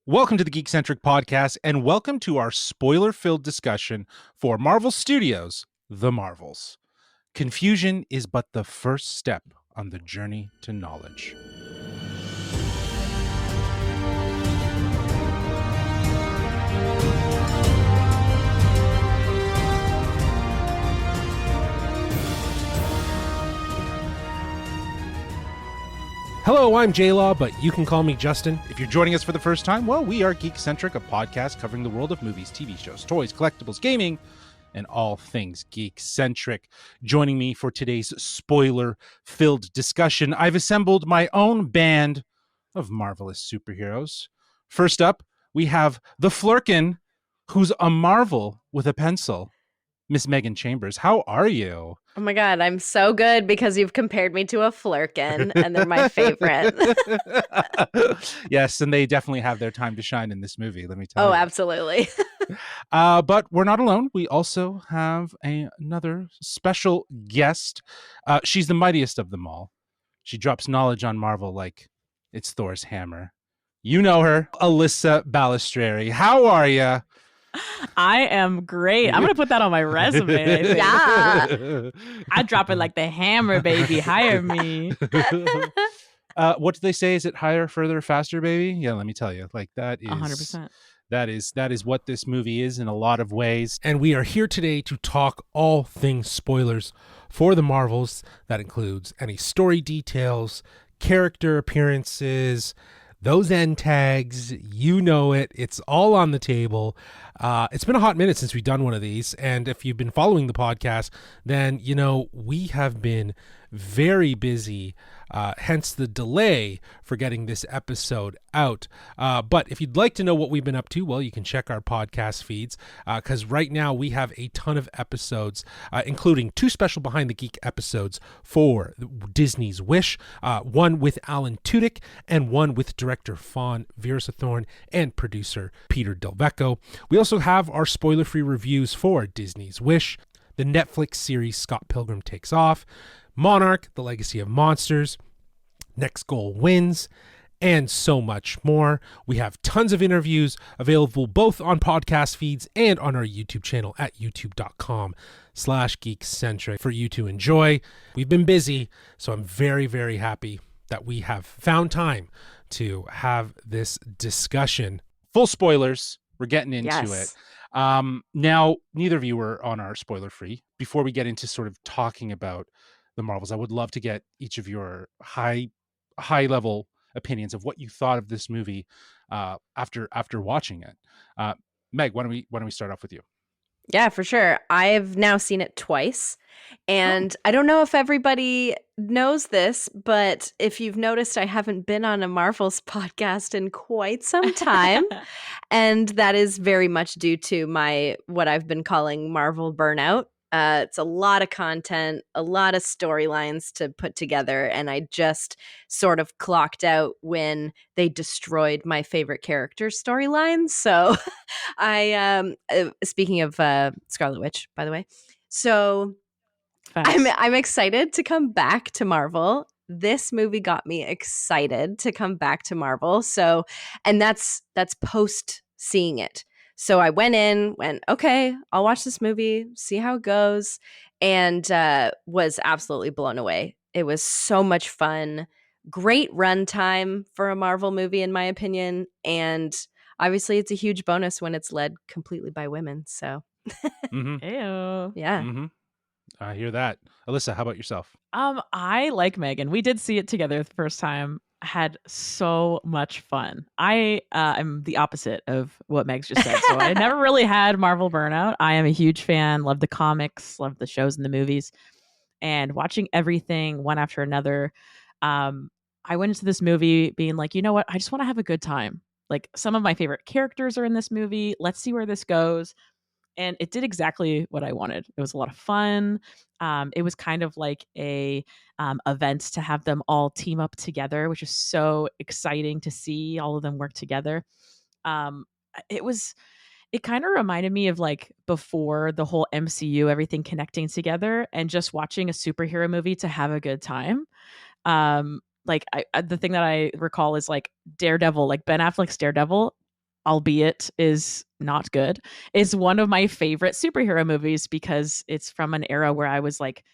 Welcome to the Geekcentric podcast, and welcome to our spoiler-filled discussion for Marvel Studios' The Marvels. Confusion is but the first step on the journey to knowledge. Hello, I'm J-Law, but you can call me Justin. If you're joining us for the first time, well, we are Geekcentric, a podcast covering the world of movies, TV shows, toys, collectibles, gaming, and all things geek-centric. Joining me for today's spoiler-filled discussion, I've assembled my own band of marvelous superheroes. First up, we have the Flurkin, who's a marvel with a pencil, Miss Megan Chambers. How are you? Oh my God, I'm so good because you've compared me to a Flurkin and they're my favorite. Yes, and they definitely have their time to shine in this movie, let me tell you. Oh, absolutely. But we're not alone. We also have another special guest. She's the mightiest of them all. She drops knowledge on Marvel like it's Thor's hammer. You know her, Alyssa Balistreri. How are you? I am great. I'm going to put that on my resume. I think. Yeah. I drop it like the hammer, baby. Hire me. What do they say? Is it higher, further, faster, baby? Yeah, let me tell you. Like that is 100%. That is what this movie is in a lot of ways. And we are here today to talk all things spoilers for the Marvels. That includes any story details, character appearances, those end tags, you know it. It's all on the table. It's been a hot minute since we've done one of these. And if you've been following the podcast, then, you know, we have been very busy, hence the delay for getting this episode out. But if you'd like to know what we've been up to, well, you can check our podcast feeds because right now we have a ton of episodes, including 2 special Behind the Geek episodes for Disney's Wish, one with Alan Tudyk and one with director Fawn Veerasathorn and producer Peter Delvecco. We also have our spoiler-free reviews for Disney's Wish, the Netflix series Scott Pilgrim Takes Off, Monarch, The Legacy of Monsters, Next Goal Wins, and so much more. We have tons of interviews available both on podcast feeds and on our YouTube channel at youtube.com/geekcentric for you to enjoy. We've been busy, so I'm very, very happy that we have found time to have this discussion. Full spoilers. We're getting into it. Now, neither of you were on our spoiler-free. Before we get into sort of talking about the Marvels, I would love to get each of your high level opinions of what you thought of this movie after watching it. Meg, why don't we start off with you? Yeah, for sure. I've now seen it twice. And I don't know if everybody knows this, but if you've noticed, I haven't been on a Marvels podcast in quite some time. And that is very much due to what I've been calling Marvel burnout. It's a lot of content, a lot of storylines to put together, and I just sort of clocked out when they destroyed my favorite character storylines. So speaking of Scarlet Witch, by the way, so I'm excited to come back to Marvel. This movie got me excited to come back to Marvel. So, and that's post seeing it. So I went, okay, I'll watch this movie, see how it goes, and was absolutely blown away. It was so much fun. Great runtime for a Marvel movie, in my opinion. And obviously, it's a huge bonus when it's led completely by women. So, Ew. Yeah. Mm-hmm. I hear that. Alyssa, how about yourself? I like Megan. We did see it together the first time. Had so much fun. I am the opposite of what Meg's just said. So I never really had Marvel burnout. I am a huge fan, love the comics, love the shows and the movies, and watching everything one after another. I went into this movie being like, you know what? I just want to have a good time. Like, some of my favorite characters are in this movie. Let's see where this goes. And it did exactly what I wanted. It was a lot of fun. It was kind of like a event to have them all team up together, which is so exciting to see all of them work together. It kind of reminded me of like before the whole MCU, everything connecting together and just watching a superhero movie to have a good time. The thing that I recall is like Daredevil, like Ben Affleck's Daredevil albeit is not good, is one of my favorite superhero movies because it's from an era where I was like,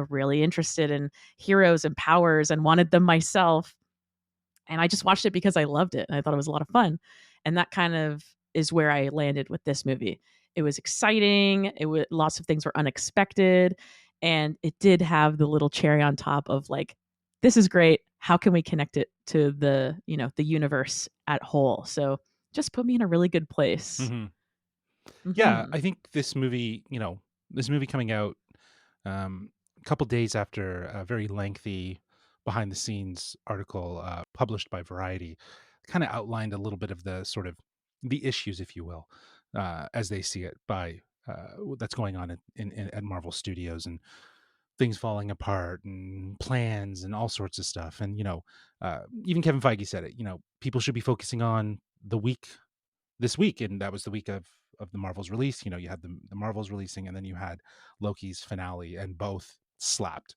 really interested in heroes and powers and wanted them myself. And I just watched it because I loved it and I thought it was a lot of fun. And that kind of is where I landed with this movie. It was exciting. Lots of things were unexpected, and it did have the little cherry on top of like, this is great. How can we connect it to the universe at whole? So just put me in a really good place. Mm-hmm. Yeah, Mm-hmm. I think this movie coming out a couple days after a very lengthy behind the scenes article published by Variety, kind of outlined a little bit of the sort of the issues, if you will, as they see it by that's going on at Marvel Studios, and things falling apart and plans and all sorts of stuff. And even Kevin Feige said it. People should be focusing on this week, and that was the week of the Marvels release. You had the Marvels releasing, and then you had Loki's finale, and both slapped.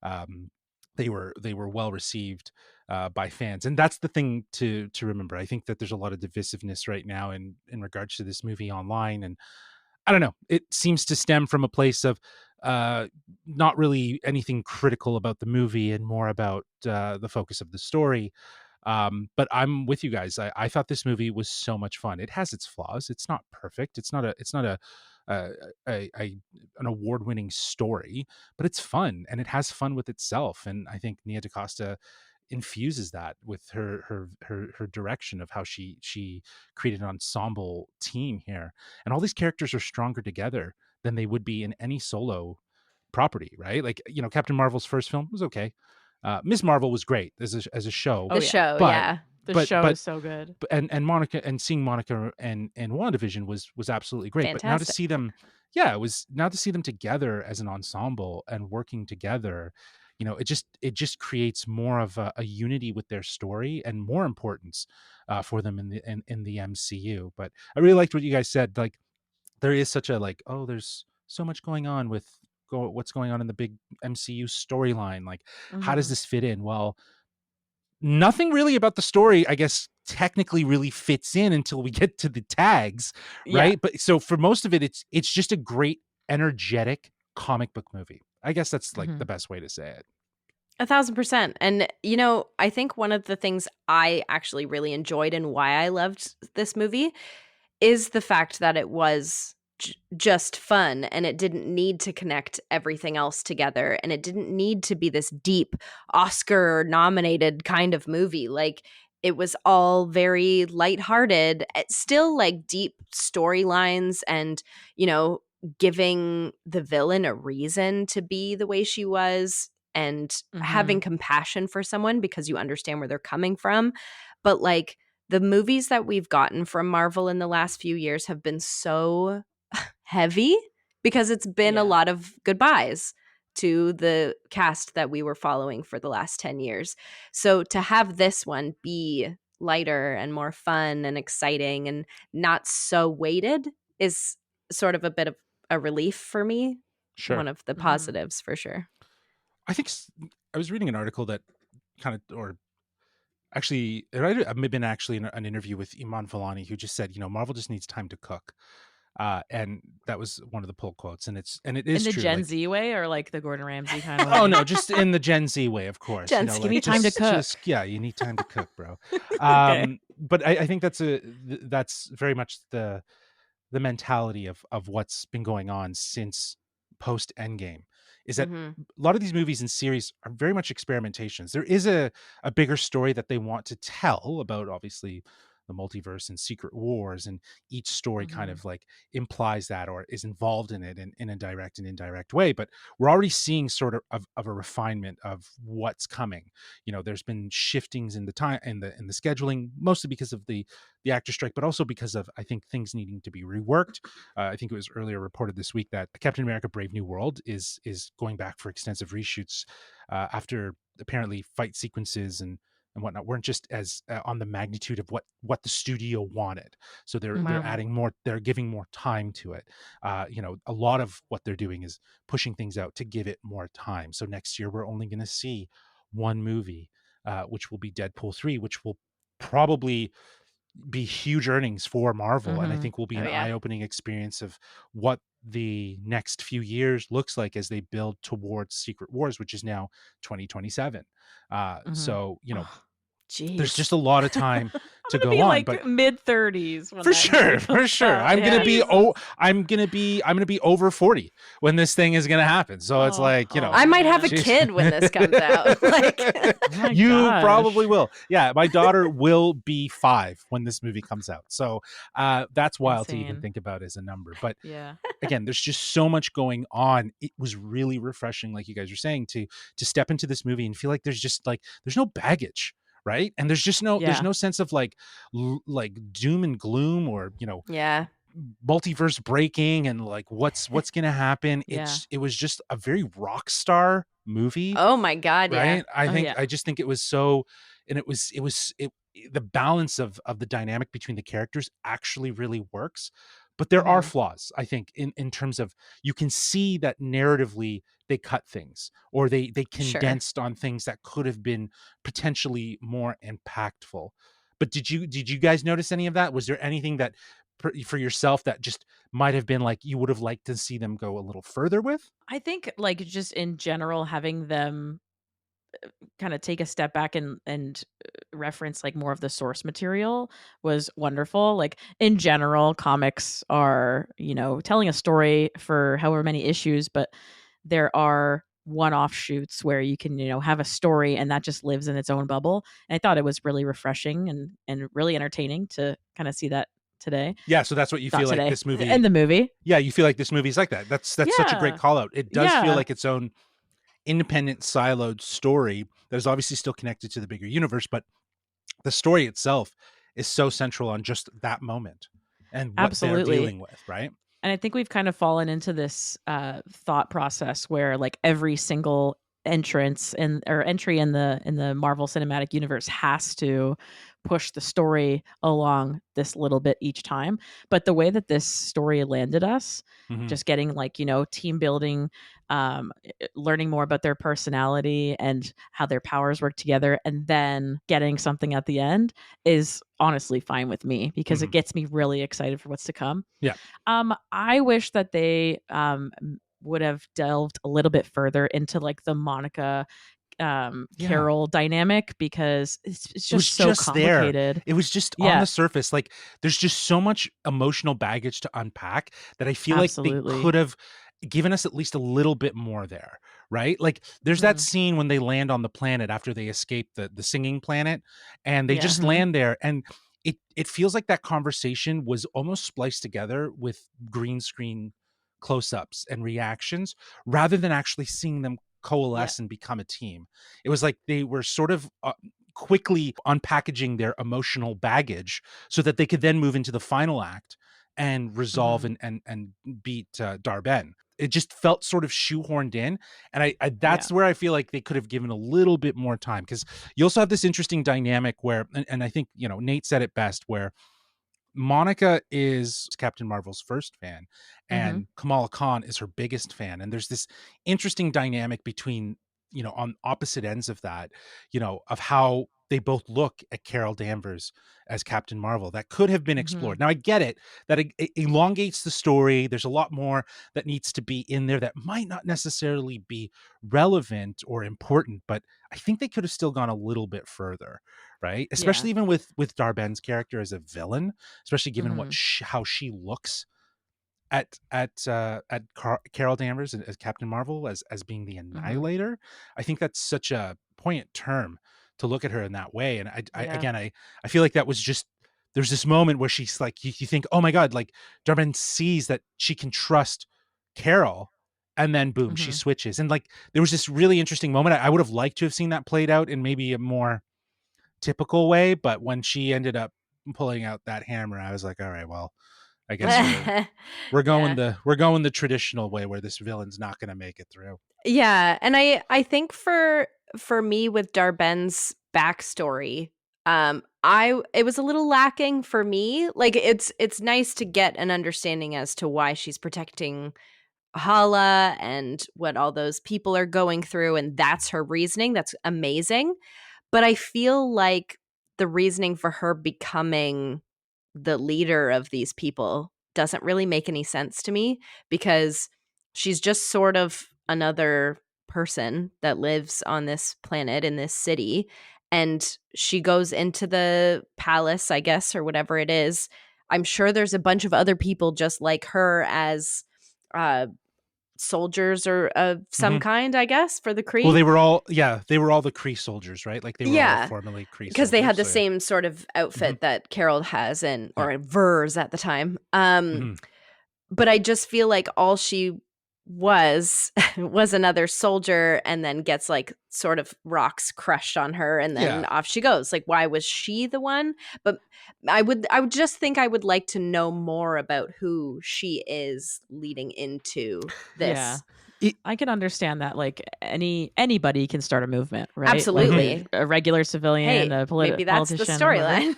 um they were well received by fans, and that's the thing to remember. I think that there's a lot of divisiveness right now in regards to this movie online, and I don't know, it seems to stem from a place of uh not really anything critical about the movie and more about the focus of the story. But I'm with you guys. I thought this movie was so much fun. It has its flaws. It's not perfect. It's not a, a an award-winning story, but it's fun, and it has fun with itself. And I think Nia DaCosta infuses that with her direction of how she created an ensemble team here, and all these characters are stronger together than they would be in any solo property, right? Like, Captain Marvel's first film was okay. Miss Marvel was great as a show. The show, but yeah. The but show but is so good. and Monica, and seeing Monica and WandaVision was absolutely great. But now to Fantastic. see them, yeah, it was now to see them together as an ensemble and working together, it just creates more of a unity with their story and more importance for them in the MCU. But I really liked what you guys said. Like, there is such a like, oh, there's so much going on with what's going on in the big MCU storyline. Like, how does Mhm. this fit in? Well, nothing really about the story, I guess, technically really fits in until we get to the tags, Yeah. right? But so for most of it, it's just a great, energetic comic book movie. I guess that's like the Mhm. best way to say it. 1,000%. And, I think one of the things I actually really enjoyed and why I loved this movie is the fact that it was just fun and it didn't need to connect everything else together. And it didn't need to be this deep Oscar nominated kind of movie. Like, it was all very lighthearted, still like deep storylines and, you know, giving the villain a reason to be the way she was and having Mhm. compassion for someone because you understand where they're coming from. But like, the movies that we've gotten from Marvel in the last few years have been so heavy because it's been a Yeah. lot of goodbyes to the cast that we were following for the last 10 years. So to have this one be lighter and more fun and exciting and not so weighted is sort of a bit of a relief for me. Sure. One of the Mhm. positives for sure. I think I was reading an article that kind of, or actually, it might have been actually an interview with Iman Vellani, who just said, Marvel just needs time to cook. And that was one of the pull quotes, and it In is the true. Gen Like, Z way or like the Gordon Ramsay kind of oh way? no, just in the Gen Z way, of course. Gen Z. Give me Like, time to just cook. yeah, you need time to cook, bro. Okay. But I think that's very much the mentality of what's been going on since post Endgame, is that Mhm. a lot of these movies and series are very much experimentations. There is a bigger story that they want to tell about, obviously, the multiverse and secret wars, and each story kind Mhm. of like implies that or is involved in it in a direct and indirect way. But we're already seeing sort of a refinement of what's coming. There's been shiftings in the time in the scheduling, mostly because of the actor strike, but also because of, I think, things needing to be reworked. I think it was earlier reported this week that Captain America: Brave New World is going back for extensive reshoots after apparently fight sequences and whatnot weren't just as on the magnitude of what the studio wanted. So they're Wow. adding more, they're giving more time to it. A lot of what they're doing is pushing things out to give it more time. So next year we're only going to see one movie, which will be Deadpool 3, which will probably be huge earnings for Marvel, and I think will be Oh, an yeah. eye-opening experience of what the next few years looks like as they build towards Secret Wars, which is now 2027. So Oh, there's Jeez. just a lot of time I'm to gonna go be on, but like mid-30s when for that movie sure, for comes sure. out. I'm gonna be Jesus. I'm gonna be over 40 when this thing is gonna happen. So it's like, I might have a man. Jeez. kid when this comes out. Like, Oh my You probably gosh. will. Yeah, my daughter will be 5 when this movie comes out. So that's wild to even Insane. think about as a number. But Yeah. again, there's just so much going on. It was really refreshing, like you guys were saying, to step into this movie and feel like there's just like there's no baggage, right? And there's Yeah. no sense of like doom and gloom, or yeah. multiverse breaking and like what's gonna happen. Yeah. It was just a very rock star movie, Oh my God. Yeah. right? Oh, yeah. I just think it was so, and the balance of the dynamic between the characters actually really works. But there are Mhm. flaws, I think, in terms of, you can see that narratively they cut things, or they Sure. condensed on things that could have been potentially more impactful. But did you guys notice any of that? Was there anything that for yourself that just might have been like you would have liked to see them go a little further with? I think like just in general having them kind of take a step back and reference like more of the source material was wonderful. Like in general, comics are, telling a story for however many issues, but there are one-off shoots where you can, have a story and that just lives in its own bubble. And I thought it was really refreshing and really entertaining to kind of see that today. Yeah, so that's what you Not feel like today. this movie. In the movie. Yeah, you feel like this movie's like that. That's such a great Yeah. call out. It does feel Yeah. like its own independent siloed story that is obviously still connected to the bigger universe, but the story itself is so central on just that moment and what they're Absolutely. dealing with, right? And I think we've kind of fallen into this thought process where like every single entrance and or entry in the Marvel Cinematic Universe has to push the story along this little bit each time. But the way that this story landed us, Mhm. just getting like, team building, learning more about their personality and how their powers work together, and then getting something at the end is honestly fine with me because it Mhm. gets me really excited for what's to come. Yeah. I wish that they would have delved a little bit further into like the Monica Yeah. Carol dynamic because it's It was just so just there. complicated. It was just on Yeah, the surface. Like there's just so much emotional baggage to unpack that I feel like they absolutely. could have given us at least a little bit more there, right? Like there's that Mhm. scene when they land on the planet after they escape the singing planet, and they Yeah. just Mhm. land there, and it feels like that conversation was almost spliced together with green screen close-ups and reactions rather than actually seeing them Yeah. coalesce and become a team. It was like they were sort of quickly unpackaging their emotional baggage so that they could then move into the final act and resolve Mhm. and beat Darben. It just felt sort of shoehorned in, and I Yeah. that's where I feel like they could have given a little bit more time, because you also have this interesting dynamic where, and I think Nate said it best, where Monica is Captain Marvel's first fan, Mhm. and Kamala Khan is her biggest fan. And there's this interesting dynamic between, on opposite ends of that, of how they both look at Carol Danvers as Captain Marvel that could have been Mhm. explored. Now, I get it that it elongates the story. There's a lot more that needs to be in there that might not necessarily be relevant or important, but I think they could have still gone a little bit further, right? Yeah. Especially even with Darben's character as a villain, especially given Mhm. how she looks at Carol Danvers as Captain Marvel as being the Mhm. Annihilator. I think that's such a poignant term to look at her in that way. And Yeah. I feel like that was just, there's this moment where she's like, you think, oh my God, like Darben sees that she can trust Carol, and then boom, she Mhm. switches. And like there was this really interesting moment. I would have liked to have seen that played out in maybe a more typical way, but when she ended up pulling out that hammer, I was like, all right, well, I guess Yeah. we're going the traditional way where this villain's not going to make it through. Yeah, and I think for me with Darben's backstory, I it was a little lacking for me. Like it's nice to get an understanding as to why she's protecting Hala and what all those people are going through, and that's her reasoning. That's amazing. But I feel like the reasoning for her becoming the leader of these people doesn't really make any sense to me, because she's just sort of another person that lives on this planet in this city, and she goes into the palace, I guess, or whatever it is. I'm sure there's a bunch of other people just like her as soldiers or of some kind, I guess, for the Kree. Well, they were all the Kree soldiers, right? Like they were all formerly Kree soldiers. Because they had the same sort of outfit that Carol has or Vers at the time. But I just feel like all she was another soldier, and then gets like sort of rocks crushed on her, and then off she goes. Like, why was she the one? But I would just think I would like to know more about who she is leading into this. Yeah. I can understand that. Like anybody can start a movement, right? Absolutely. Like a regular civilian, a maybe that's politician. The storyline.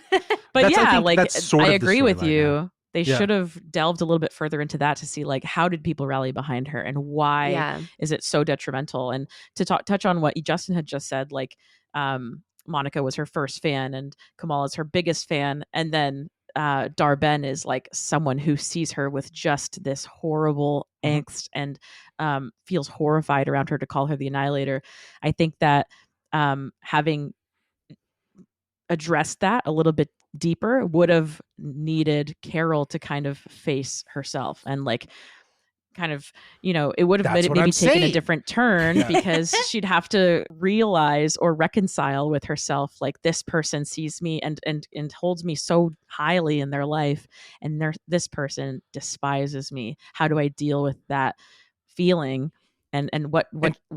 But I I agree with you. They should have delved a little bit further into that to see like how did people rally behind her and why is it so detrimental? And to touch on what Justin had just said, like Monica was her first fan and Kamala's her biggest fan, and then Darben is like someone who sees her with just this horrible angst and feels horrified around her, to call her the Annihilator. I think that having addressed that a little bit deeper would have needed Carol to kind of face herself and like kind of, it would have maybe taken a different turn because she'd have to realize or reconcile with herself, like, this person sees me and holds me so highly in their life, and this person despises me. How do I deal with that feeling? And what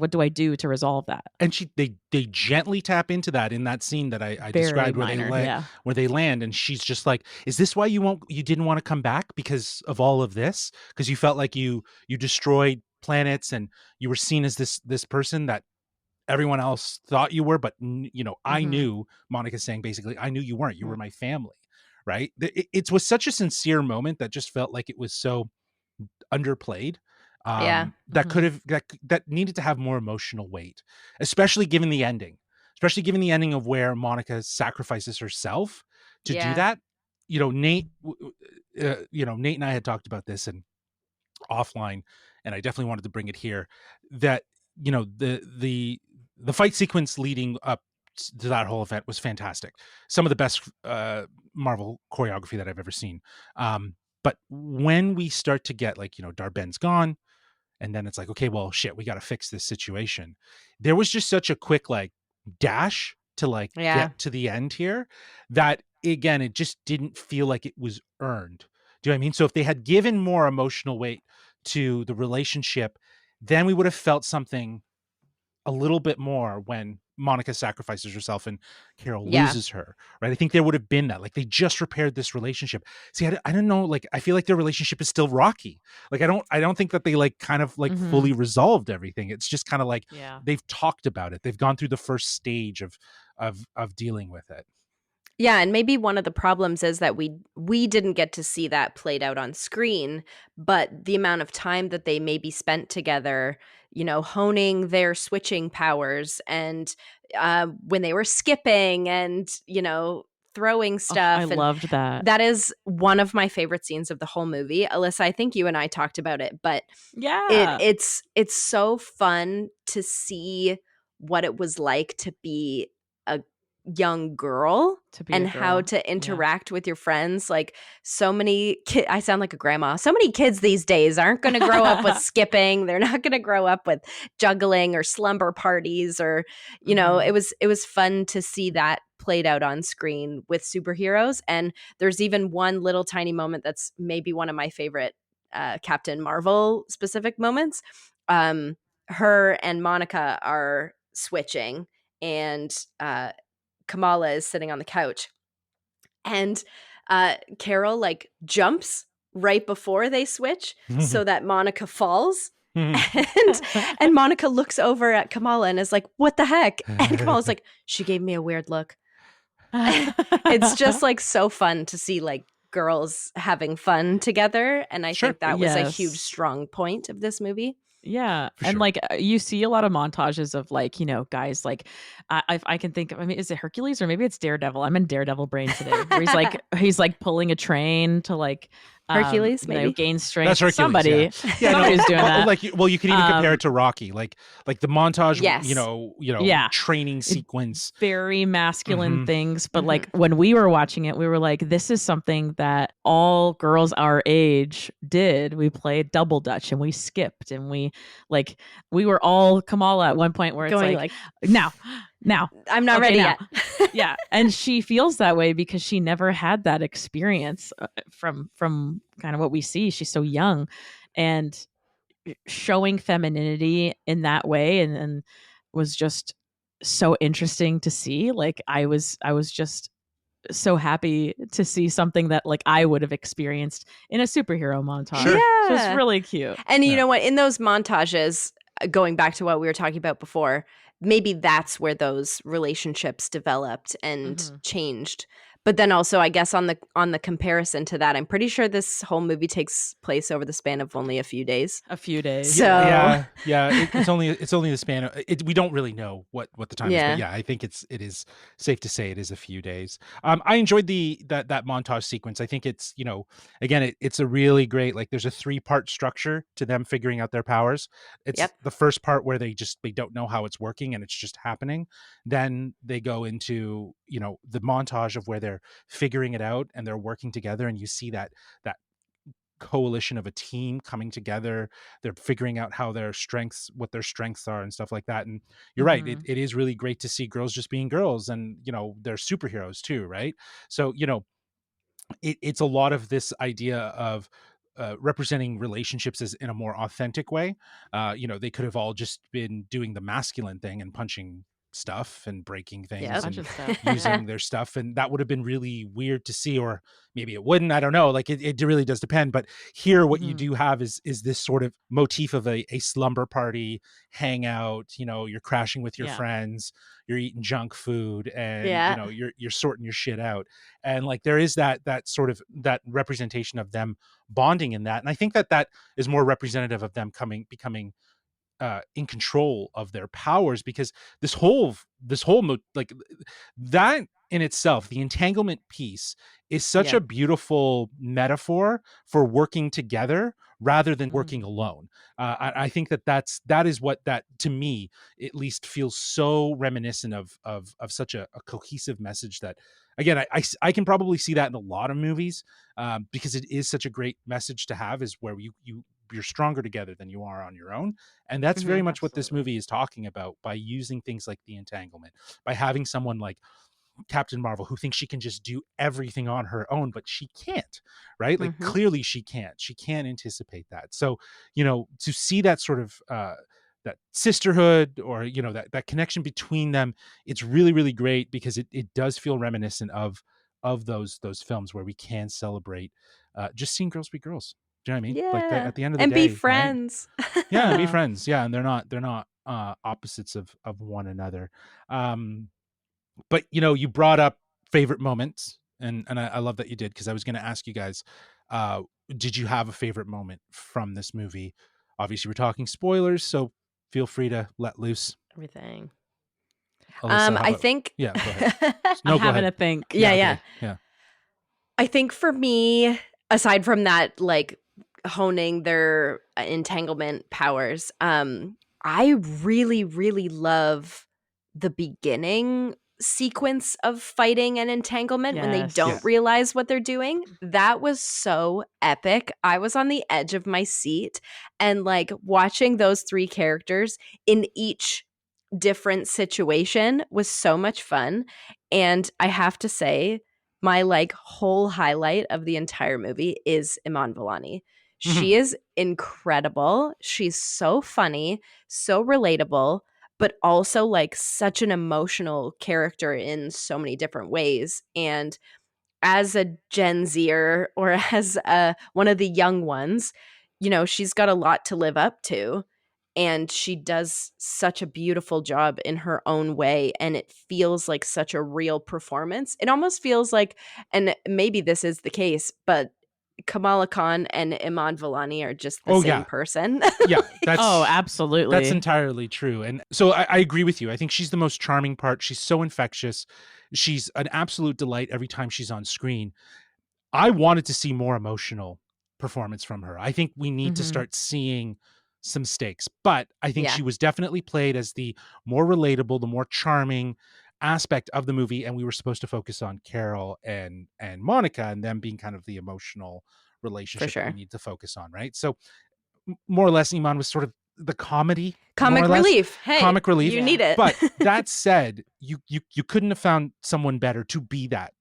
do I do to resolve that? And they gently tap into that in that scene that I described where they land, and she's just like, "Is this why you didn't want to come back, because of all of this? Because you felt like you destroyed planets and you were seen as this person that everyone else thought you were, but I knew." Monica's saying basically, "I knew you weren't. You were my family." Right? It was such a sincere moment that just felt like it was so underplayed. That needed to have more emotional weight, especially given the ending of where Monica sacrifices herself to do that. Nate and I had talked about this and offline, and I definitely wanted to bring it here, that the fight sequence leading up to that whole event was fantastic. Some of the best Marvel choreography that I've ever seen. But when we start to get Darben's gone, and then it's like, okay, well, shit, we got to fix this situation. There was just such a quick dash to get to the end here that, again, it just didn't feel like it was earned. Do you know what I mean? So if they had given more emotional weight to the relationship, then we would have felt something a little bit more when Monica sacrifices herself and Carol loses her, right? I think there would have been that. Like, they just repaired this relationship. See, I don't know. Like, I feel like their relationship is still rocky. Like, I don't think that they fully resolved everything. It's just kind of they've talked about it. They've gone through the first stage of dealing with it. Yeah, and maybe one of the problems is that we didn't get to see that played out on screen, but the amount of time that they maybe spent together, honing their switching powers, and when they were skipping and, throwing stuff. I loved that. That is one of my favorite scenes of the whole movie. Alyssa, I think you and I talked about it, but it's so fun to see what it was like to be a young girl and how to interact with your friends. Like, so many kids, I sound like a grandma, so many kids these days aren't going to grow up with skipping. They're not going to grow up with juggling or slumber parties, or it was fun to see that played out on screen with superheroes. And there's even one little tiny moment that's maybe one of my favorite Captain Marvel specific moments. Her and Monica are switching, and Kamala is sitting on the couch, and Carol jumps right before they switch so that Monica falls. and Monica looks over at Kamala and is like, "What the heck?" And Kamala's like, "She gave me a weird look." It's just so fun to see girls having fun together, and I think that was a huge strong point of this movie. Yeah. For And sure. like you see a lot of montages of like, guys like I can think of, I mean, is it Hercules or maybe it's Daredevil? I'm in Daredevil brain today. Where he's like pulling a train to like Hercules, maybe? gain strength. That's Hercules. Yeah, yeah. No, Somebody's doing that. like you could even compare it to Rocky, like the montage. Yes. Yeah. Training sequence. Very masculine Mhm. things, but like when we were watching it, we were like, this is something that all girls our age did. We played double dutch and we skipped and we were all Kamala at one point where it's Going like now I'm not okay, ready now. yet. Yeah, and she feels that way because she never had that experience from kind of what we see. She's so young, and showing femininity in that way and was just so interesting to see. Like I was just so happy to see something that like I would have experienced in a superhero montage. Sure. So it's really cute. And you know what? In those montages, going back to what we were talking about before, maybe that's where those relationships developed and changed. But then also, I guess on the comparison to that, I'm pretty sure this whole movie takes place over the span of only a few days. So yeah. It's only the span of it. We don't really know what the time is, but yeah, I think it is safe to say it is a few days. I enjoyed that montage sequence. I think it's again it's a really great, like there's a 3-part structure to them figuring out their powers. It's the first part where they don't know how it's working and it's just happening. Then they go into the montage of where they're figuring it out and they're working together, and you see that coalition of a team coming together. They're figuring out what their strengths are and stuff like that. And you're right, it is really great to see girls just being girls, and they're superheroes too, right? So it's a lot of this idea of representing relationships as in a more authentic way. They could have all just been doing the masculine thing and punching stuff and breaking things and using their stuff, and that would have been really weird to see, or maybe it wouldn't. I don't know. Like it really does depend. But here, what you do have is this sort of motif of a slumber party hangout. You're crashing with your friends, you're eating junk food, and you're sorting your shit out, and like there is that sort of that representation of them bonding in that. And I think that is more representative of them becoming in control of their powers, because this whole like that in itself, the entanglement piece is such a beautiful metaphor for working together rather than working alone. I think that is what that, to me at least, feels so reminiscent of such a cohesive message that, again, I can probably see that in a lot of movies, because it is such a great message to have, is where you're stronger together than you are on your own. And that's very much what this movie is talking about, by using things like the entanglement, by having someone like Captain Marvel who thinks she can just do everything on her own, but she can't, right? Like clearly she can't anticipate that. So, to see that sort of, that sisterhood, or, that connection between them, it's really, really great, because it does feel reminiscent of those films where we can celebrate, just seeing girls be girls. Do you know what I mean? Yeah. Like at the end of the and day, be friends. right? Yeah, be friends. Yeah, and they're not opposites of one another. But you brought up favorite moments, and I love that you did, because I was going to ask you guys, did you have a favorite moment from this movie? Obviously, we're talking spoilers, so feel free to let loose. Everything. Alyssa, I think. Yeah, go ahead. I'm having a think. Yeah. Yeah. I think for me, aside from that, like honing their entanglement powers, I really, really love the beginning sequence of fighting and entanglement when they don't realize what they're doing. That was so epic. I was on the edge of my seat, and like watching those 3 characters in each different situation was so much fun. And I have to say, my like whole highlight of the entire movie is Iman Vellani. She is incredible. She's so funny, so relatable, but also like such an emotional character in so many different ways. And as a Gen Zer, or as one of the young ones, she's got a lot to live up to. And she does such a beautiful job in her own way, and it feels like such a real performance. It almost feels like, and maybe this is the case, but Kamala Khan and Iman Vellani are just the same person. Yeah, that's absolutely. That's entirely true. And so I agree with you. I think she's the most charming part. She's so infectious. She's an absolute delight every time she's on screen. I wanted to see more emotional performance from her. I think we need to start seeing some stakes, but I think she was definitely played as the more relatable, the more charming aspect of the movie. And we were supposed to focus on Carol and Monica and them being kind of the emotional relationship that we need to focus on. Right. So more or less, Iman was sort of the comic relief. Hey, comic relief. You need it. But that said, you couldn't have found someone better to be that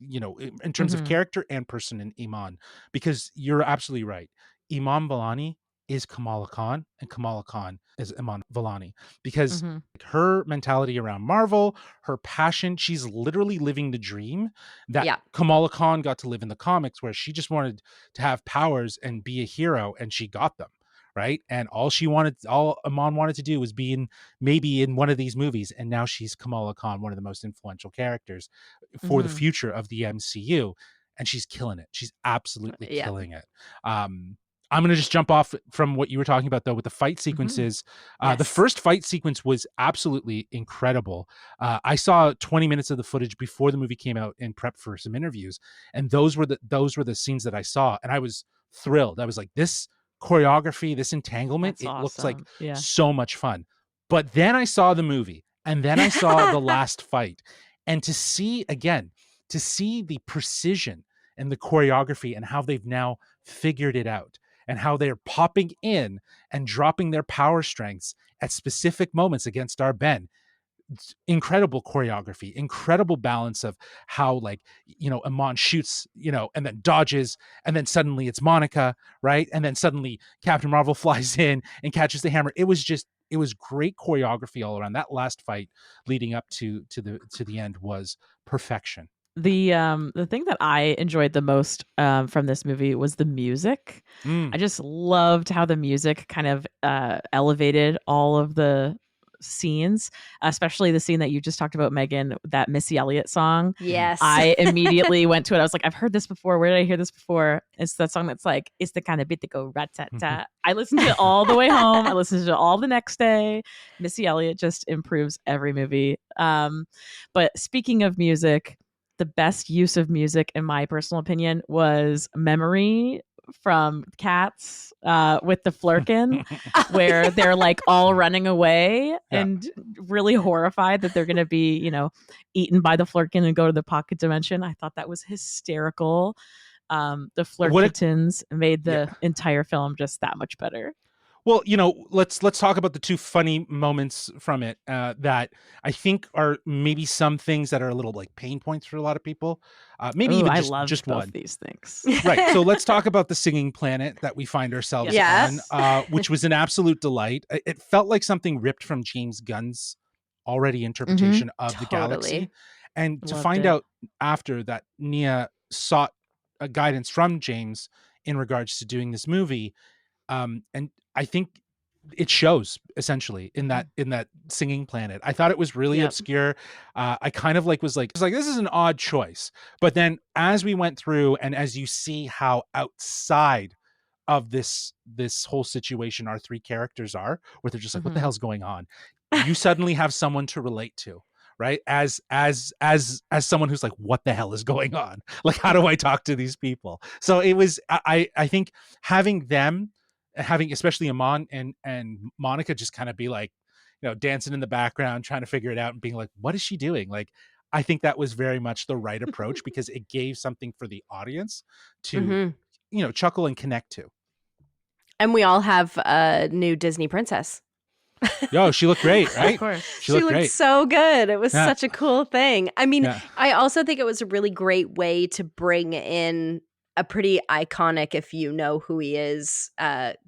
in terms of character and person in Iman, because you're absolutely right. Iman Vellani is Kamala Khan and Kamala Khan is Iman Vellani, because her mentality around Marvel, her passion, she's literally living the dream that Kamala Khan got to live in the comics, where she just wanted to have powers and be a hero, and she got them. Right. And all Iman wanted to do was be maybe in one of these movies. And now she's Kamala Khan, one of the most influential characters for the future of the MCU. And she's killing it. She's absolutely killing it. I'm going to just jump off from what you were talking about, though, with the fight sequences. The first fight sequence was absolutely incredible. I saw 20 minutes of the footage before the movie came out in prep for some interviews. And those were the scenes that I saw. And I was thrilled. I was like, this choreography, this entanglement, That's awesome. Looks like so much fun. But then I saw the movie, and then I saw the last fight, and to see the precision and the choreography and how they've now figured it out, and how they're popping in and dropping their power strengths at specific moments against our Ben. Incredible choreography, incredible balance of how, like, Iman shoots, and then dodges, and then suddenly it's Monica, right? And then suddenly Captain Marvel flies in and catches the hammer. It was great choreography all around. That last fight leading up to the end was perfection. The thing that I enjoyed the most from this movie was the music. I just loved how the music kind of elevated all of the scenes, especially the scene that you just talked about, Megan, that Missy Elliott song. Yes. I immediately went to it. I was like, I've heard this before. Where did I hear this before? It's that song that's like, it's the kind of bit that go rat-tat-tat. I listened to it all the way home. I listened to it all the next day. Missy Elliott just improves every movie. But speaking of music, the best use of music, in my personal opinion, was Memory from Cats with the Flurkin, where they're like all running away and really horrified that they're going to be, eaten by the Flurkin and go to the pocket dimension. I thought that was hysterical. The Flurkitons made the entire film just that much better. Well, let's talk about the two funny moments from it that I think are maybe some things that are a little like pain points for a lot of people. Maybe even just one. These things. Right. So let's talk about the singing planet that we find ourselves on, which was an absolute delight. It felt like something ripped from James Gunn's already interpretation of the galaxy. And to find out after that Nia sought a guidance from James in regards to doing this movie, and I think it shows essentially in that singing planet. I thought it was really obscure. I kind of was like, this is an odd choice. But then as we went through and as you see how outside of this whole situation our three characters are, where they're just like, what the hell's going on? You suddenly have someone to relate to. Right. As someone who's like, what the hell is going on? Like, how do I talk to these people? So it was, I think having especially Iman and Monica just kind of be like, dancing in the background, trying to figure it out and being like, what is she doing? Like, I think that was very much the right approach because it gave something for the audience to, chuckle and connect to. And we all have a new Disney princess. Yo, she looked great, right? Of course. She looked great. So good. It was such a cool thing. I mean, I also think it was a really great way to bring in a pretty iconic, if you know who he is,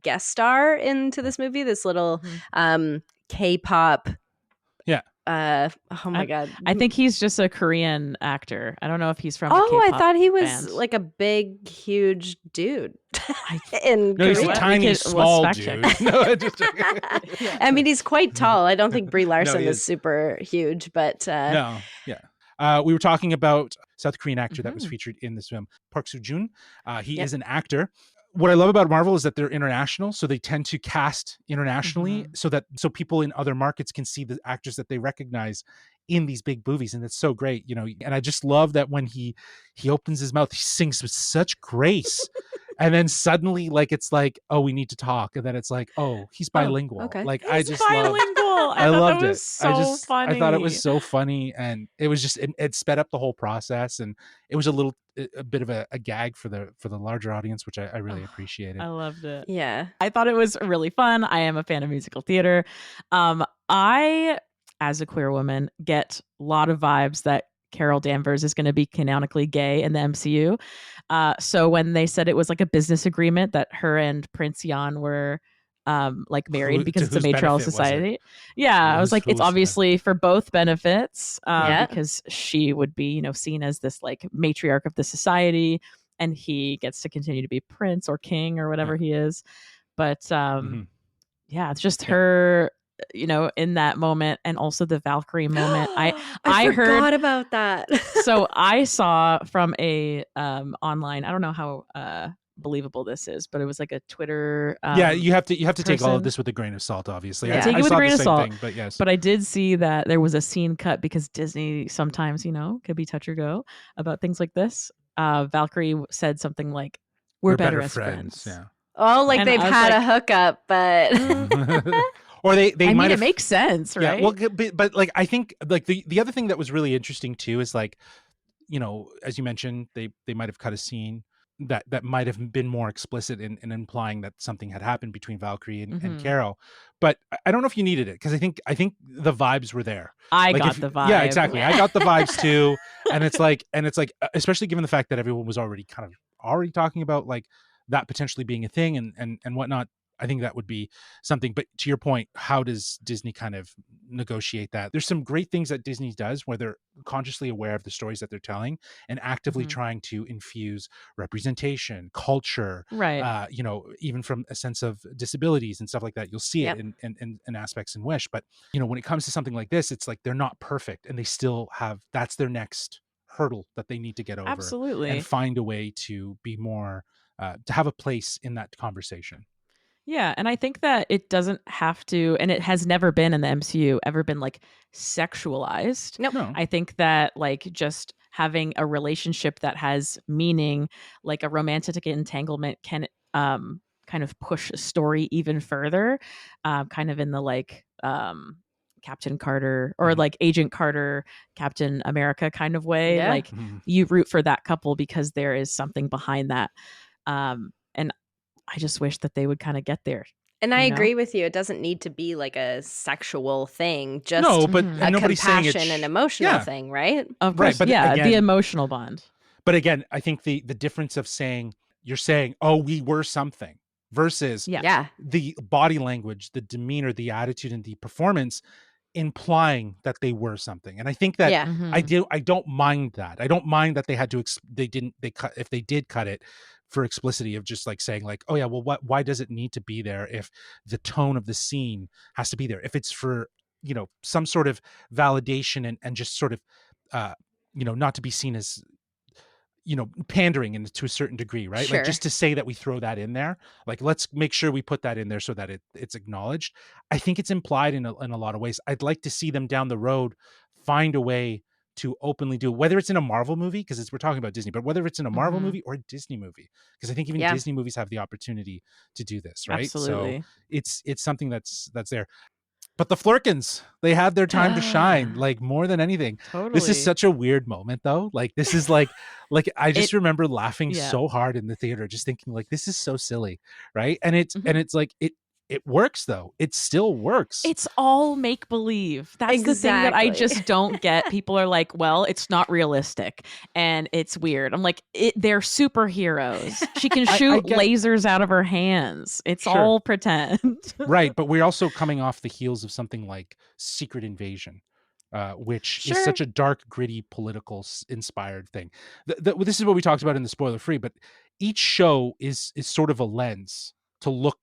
guest star into this movie. This little K-pop. Yeah. Oh my God. I think he's just a Korean actor. I don't know if he's from. I thought he was like a big, huge dude. No, he's a tiny, small dude. No, just I mean, he's quite tall. I don't think Brie Larson is super huge, but no, yeah. We were talking about South Korean actor that was featured in this film, Park Soo-joon. He Yep. is an actor. What I love about Marvel is that they're international, so they tend to cast internationally, so people in other markets can see the actors that they recognize in these big movies, and it's so great, you know. And I just love that when he opens his mouth, he sings with such grace, and then suddenly, like, it's like, oh, we need to talk, and then it's like, oh, he's bilingual. okay. Like, He's I just bilingual. I loved that it. was so funny. I thought it was so funny, and it was just it sped up the whole process, and it was a bit of a gag for the larger audience, which I really appreciated. I loved it. Yeah. I thought it was really fun. I am a fan of musical theater. I, as a queer woman, get a lot of vibes that Carol Danvers is going to be canonically gay in the MCU. So when they said it was like a business agreement that her and Prince Jan were like married because it's a matriarchal society. Yeah, I was like, it's obviously for both benefits, because she would be, you know, seen as this like matriarch of the society, and he gets to continue to be prince or king or whatever he is. But yeah, it's just her, you know, in that moment, and also the Valkyrie moment. I forgot about that. So I saw from a online, I don't know how believable this is, but it was like a Twitter you have to take all of this with a grain of salt, obviously. Yeah. Take it with a grain of salt. But yes, but I did see that there was a scene cut because Disney sometimes, you know, could be touch or go about things like this. Valkyrie said something like, we're better as friends. Yeah. Oh, like, and they've had a hookup, but or they I might mean, have, it makes sense, right? Yeah, well, but like, I think like the other thing that was really interesting too is, like, you know, as you mentioned, they might have cut a scene that might have been more explicit in implying that something had happened between Valkyrie and Carol. But I don't know if you needed it, because I think the vibes were there. I got the vibe. Yeah, exactly. I got the vibes too. And it's like, especially given the fact that everyone was already talking about like that potentially being a thing and whatnot. I think that would be something. But to your point, how does Disney kind of negotiate that? There's some great things that Disney does where they're consciously aware of the stories that they're telling and actively trying to infuse representation, culture, right? You know, even from a sense of disabilities and stuff like that. You'll see it in aspects in Wish. But, you know, when it comes to something like this, it's like they're not perfect, and they still have, that's their next hurdle that they need to get over. Absolutely. And find a way to be more, to have a place in that conversation. Yeah, and I think that it doesn't have to, and it has never been in the MCU ever been like sexualized. Nope. No. I think that like just having a relationship that has meaning, like a romantic entanglement, can kind of push a story even further, kind of in the like Captain Carter or like Agent Carter, Captain America kind of way. Yeah. Like you root for that couple because there is something behind that. And I just wish that they would kind of get there. And I agree with you. It doesn't need to be like a sexual thing, just no, but a compassion and emotional thing, right? Of course, but yeah, again, the emotional bond. But again, I think the difference of you're saying, oh, we were something, versus the body language, the demeanor, the attitude, and the performance implying that they were something. And I think that I don't mind that. I don't mind that they had to if they did cut it for explicitity of just like saying like, oh yeah, well, why does it need to be there if the tone of the scene has to be there, if it's for, you know, some sort of validation and just sort of you know, not to be seen as, you know, pandering to a certain degree, right? Sure. Like, just to say that we throw that in there, like, let's make sure we put that in there so that it's acknowledged. I think it's implied in a lot of ways. I'd like to see them down the road find a way to openly do, whether it's in a Marvel movie, because we're talking about Disney, but whether it's in a Marvel movie or a Disney movie, because I think even Disney movies have the opportunity to do this, right? Absolutely. So it's something that's there. But the Flurkins, they had their time to shine, like, more than anything. Totally. This is such a weird moment, though. Like, this is like I just remember laughing so hard in the theater, just thinking like, this is so silly, right? And it's like it works, though. It still works. It's all make believe. That's the thing that I just don't get. People are like, well, it's not realistic and it's weird. I'm like, they're superheroes. She can shoot lasers out of her hands. It's all pretend. Right. But we're also coming off the heels of something like Secret Invasion, which is such a dark, gritty, political inspired thing. This is what we talked about in the spoiler free, but each show is sort of a lens to look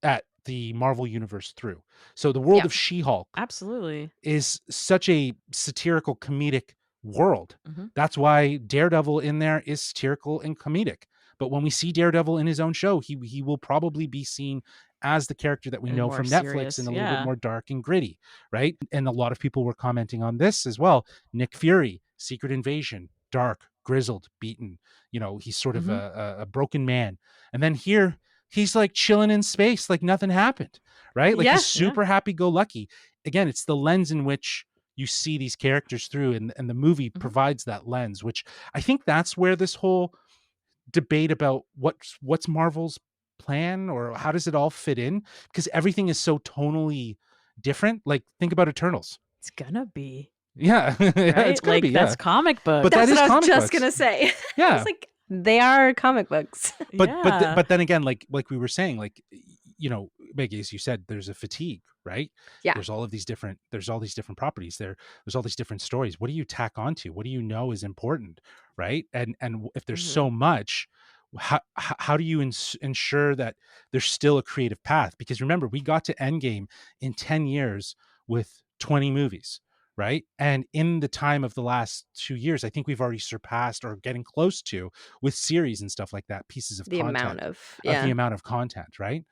at the Marvel universe through. So the world of She-Hulk absolutely is such a satirical, comedic world. That's why Daredevil in there is satirical and comedic. But when we see Daredevil in his own show, he will probably be seen as the character that we And know more from serious, Netflix, and a little bit more dark and gritty, right? And a lot of people were commenting on this as well. Nick Fury, Secret Invasion, dark, grizzled, beaten. You know, he's sort of a broken man. And then here, he's like chilling in space, like nothing happened, right? Like he's super happy-go-lucky. Again, it's the lens in which you see these characters through, and the movie provides that lens, which I think that's where this whole debate about what's Marvel's plan, or how does it all fit in, because everything is so tonally different. Like, think about Eternals. It's gonna be. Yeah. Right? It's gonna like, be, that's comic book. But that's that is what I was comic just books. gonna say. Yeah. I was like, they are comic books. But then again, like we were saying, like, you know, Maggie, as you said, there's a fatigue, right? Yeah. There's all these different properties there's all these different stories. What do you tack onto? What do you know is important, right? And if there's so much, how do you ensure that there's still a creative path? Because remember, we got to Endgame in 10 years with 20 movies, right? And in the time of the last 2 years, I think we've already surpassed, or getting close to, with series and stuff like that, pieces of the content, amount of content, right?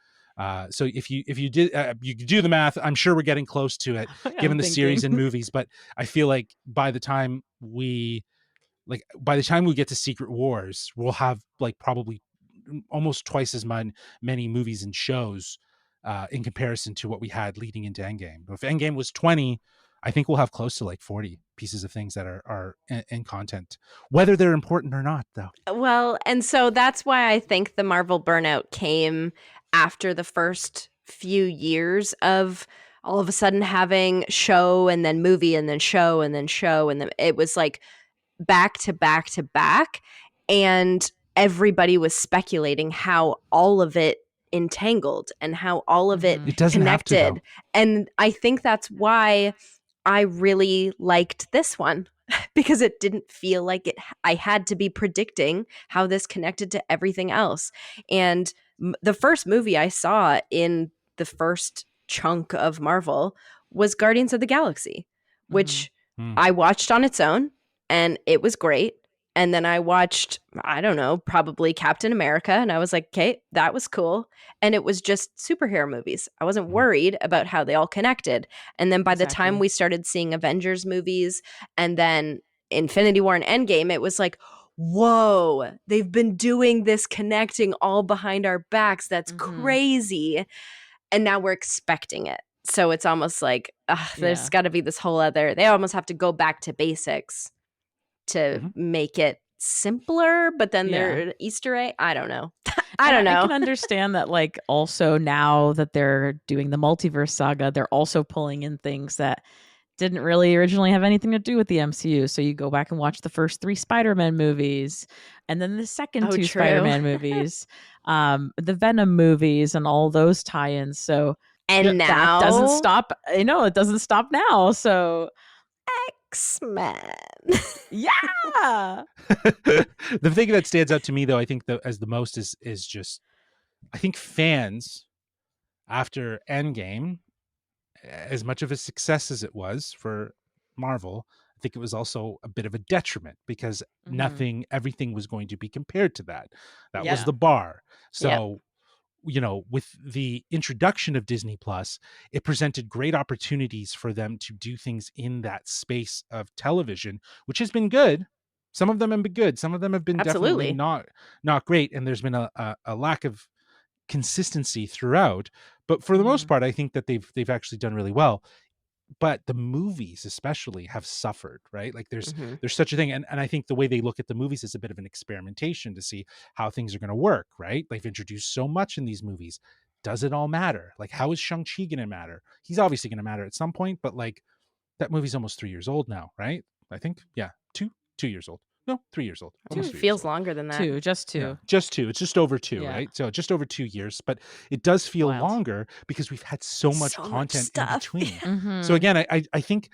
So if you did you do the math, I'm sure we're getting close to it, given the series and movies. But I feel like by the time we get to Secret Wars, we'll have like probably almost twice as many movies and shows in comparison to what we had leading into Endgame. If Endgame was 20, I think we'll have close to like 40 pieces of things that are in content, whether they're important or not, though. Well, and so that's why I think the Marvel burnout came after the first few years of all of a sudden having show and then movie and then show and then show. And then it was like back to back to back. And everybody was speculating how all of it entangled and how all of it doesn't connected. have to, and I think that's why I really liked this one, because it didn't feel like I had to be predicting how this connected to everything else. And the first movie I saw in the first chunk of Marvel was Guardians of the Galaxy, which I watched on its own, and it was great. And then I watched, I don't know, probably Captain America, and I was like, okay, that was cool. And it was just superhero movies. I wasn't worried about how they all connected. And then by the time we started seeing Avengers movies and then Infinity War and Endgame, it was like, whoa, they've been doing this connecting all behind our backs. That's crazy. And now we're expecting it. So it's almost like, there's got to be this whole other, they almost have to go back to basics to make it simpler, but then they're Easter egg. I don't know. I don't know. I can understand that, like, also now that they're doing the multiverse saga, they're also pulling in things that didn't really originally have anything to do with the MCU. So you go back and watch the first 3 Spider-Man movies, and then the second 2 Spider-Man movies, the Venom movies, and all those tie-ins. So and now that doesn't stop. It doesn't stop now. So X-Men. Yeah. The thing that stands out to me, though, I think as the most is just, I think fans after Endgame, as much of a success as it was for Marvel, I think it was also a bit of a detriment, because everything was going to be compared to that. That was the bar. So with the introduction of Disney Plus, it presented great opportunities for them to do things in that space of television, which has been good. Some of them have been good. Some of them have been definitely not great. And there's been a lack of consistency throughout. But for the most part, I think that they've actually done really well. But the movies especially have suffered, right? Like there's such a thing. And I think the way they look at the movies is a bit of an experimentation to see how things are going to work, right? They've introduced so much in these movies. Does it all matter? Like, how is Shang-Chi going to matter? He's obviously going to matter at some point, but like, that movie's almost 3 years old now, right? I think, yeah, 2 years old. No, 3 years old. It feels longer than that. 2, just 2. Yeah, just 2. It's just over 2, right? So just over 2 years, but it does feel longer because we've had so much content in between. So again, I think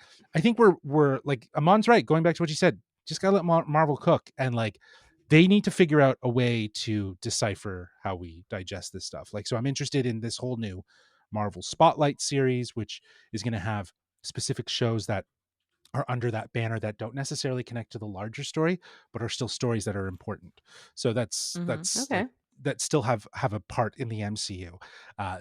we're like, Amon's right. Going back to what you said, just gotta let Marvel cook, and like, they need to figure out a way to decipher how we digest this stuff. Like, so I'm interested in this whole new Marvel Spotlight series, which is going to have specific shows that are under that banner that don't necessarily connect to the larger story, but are still stories that are important. So that's Okay. like, that still have a part in the MCU.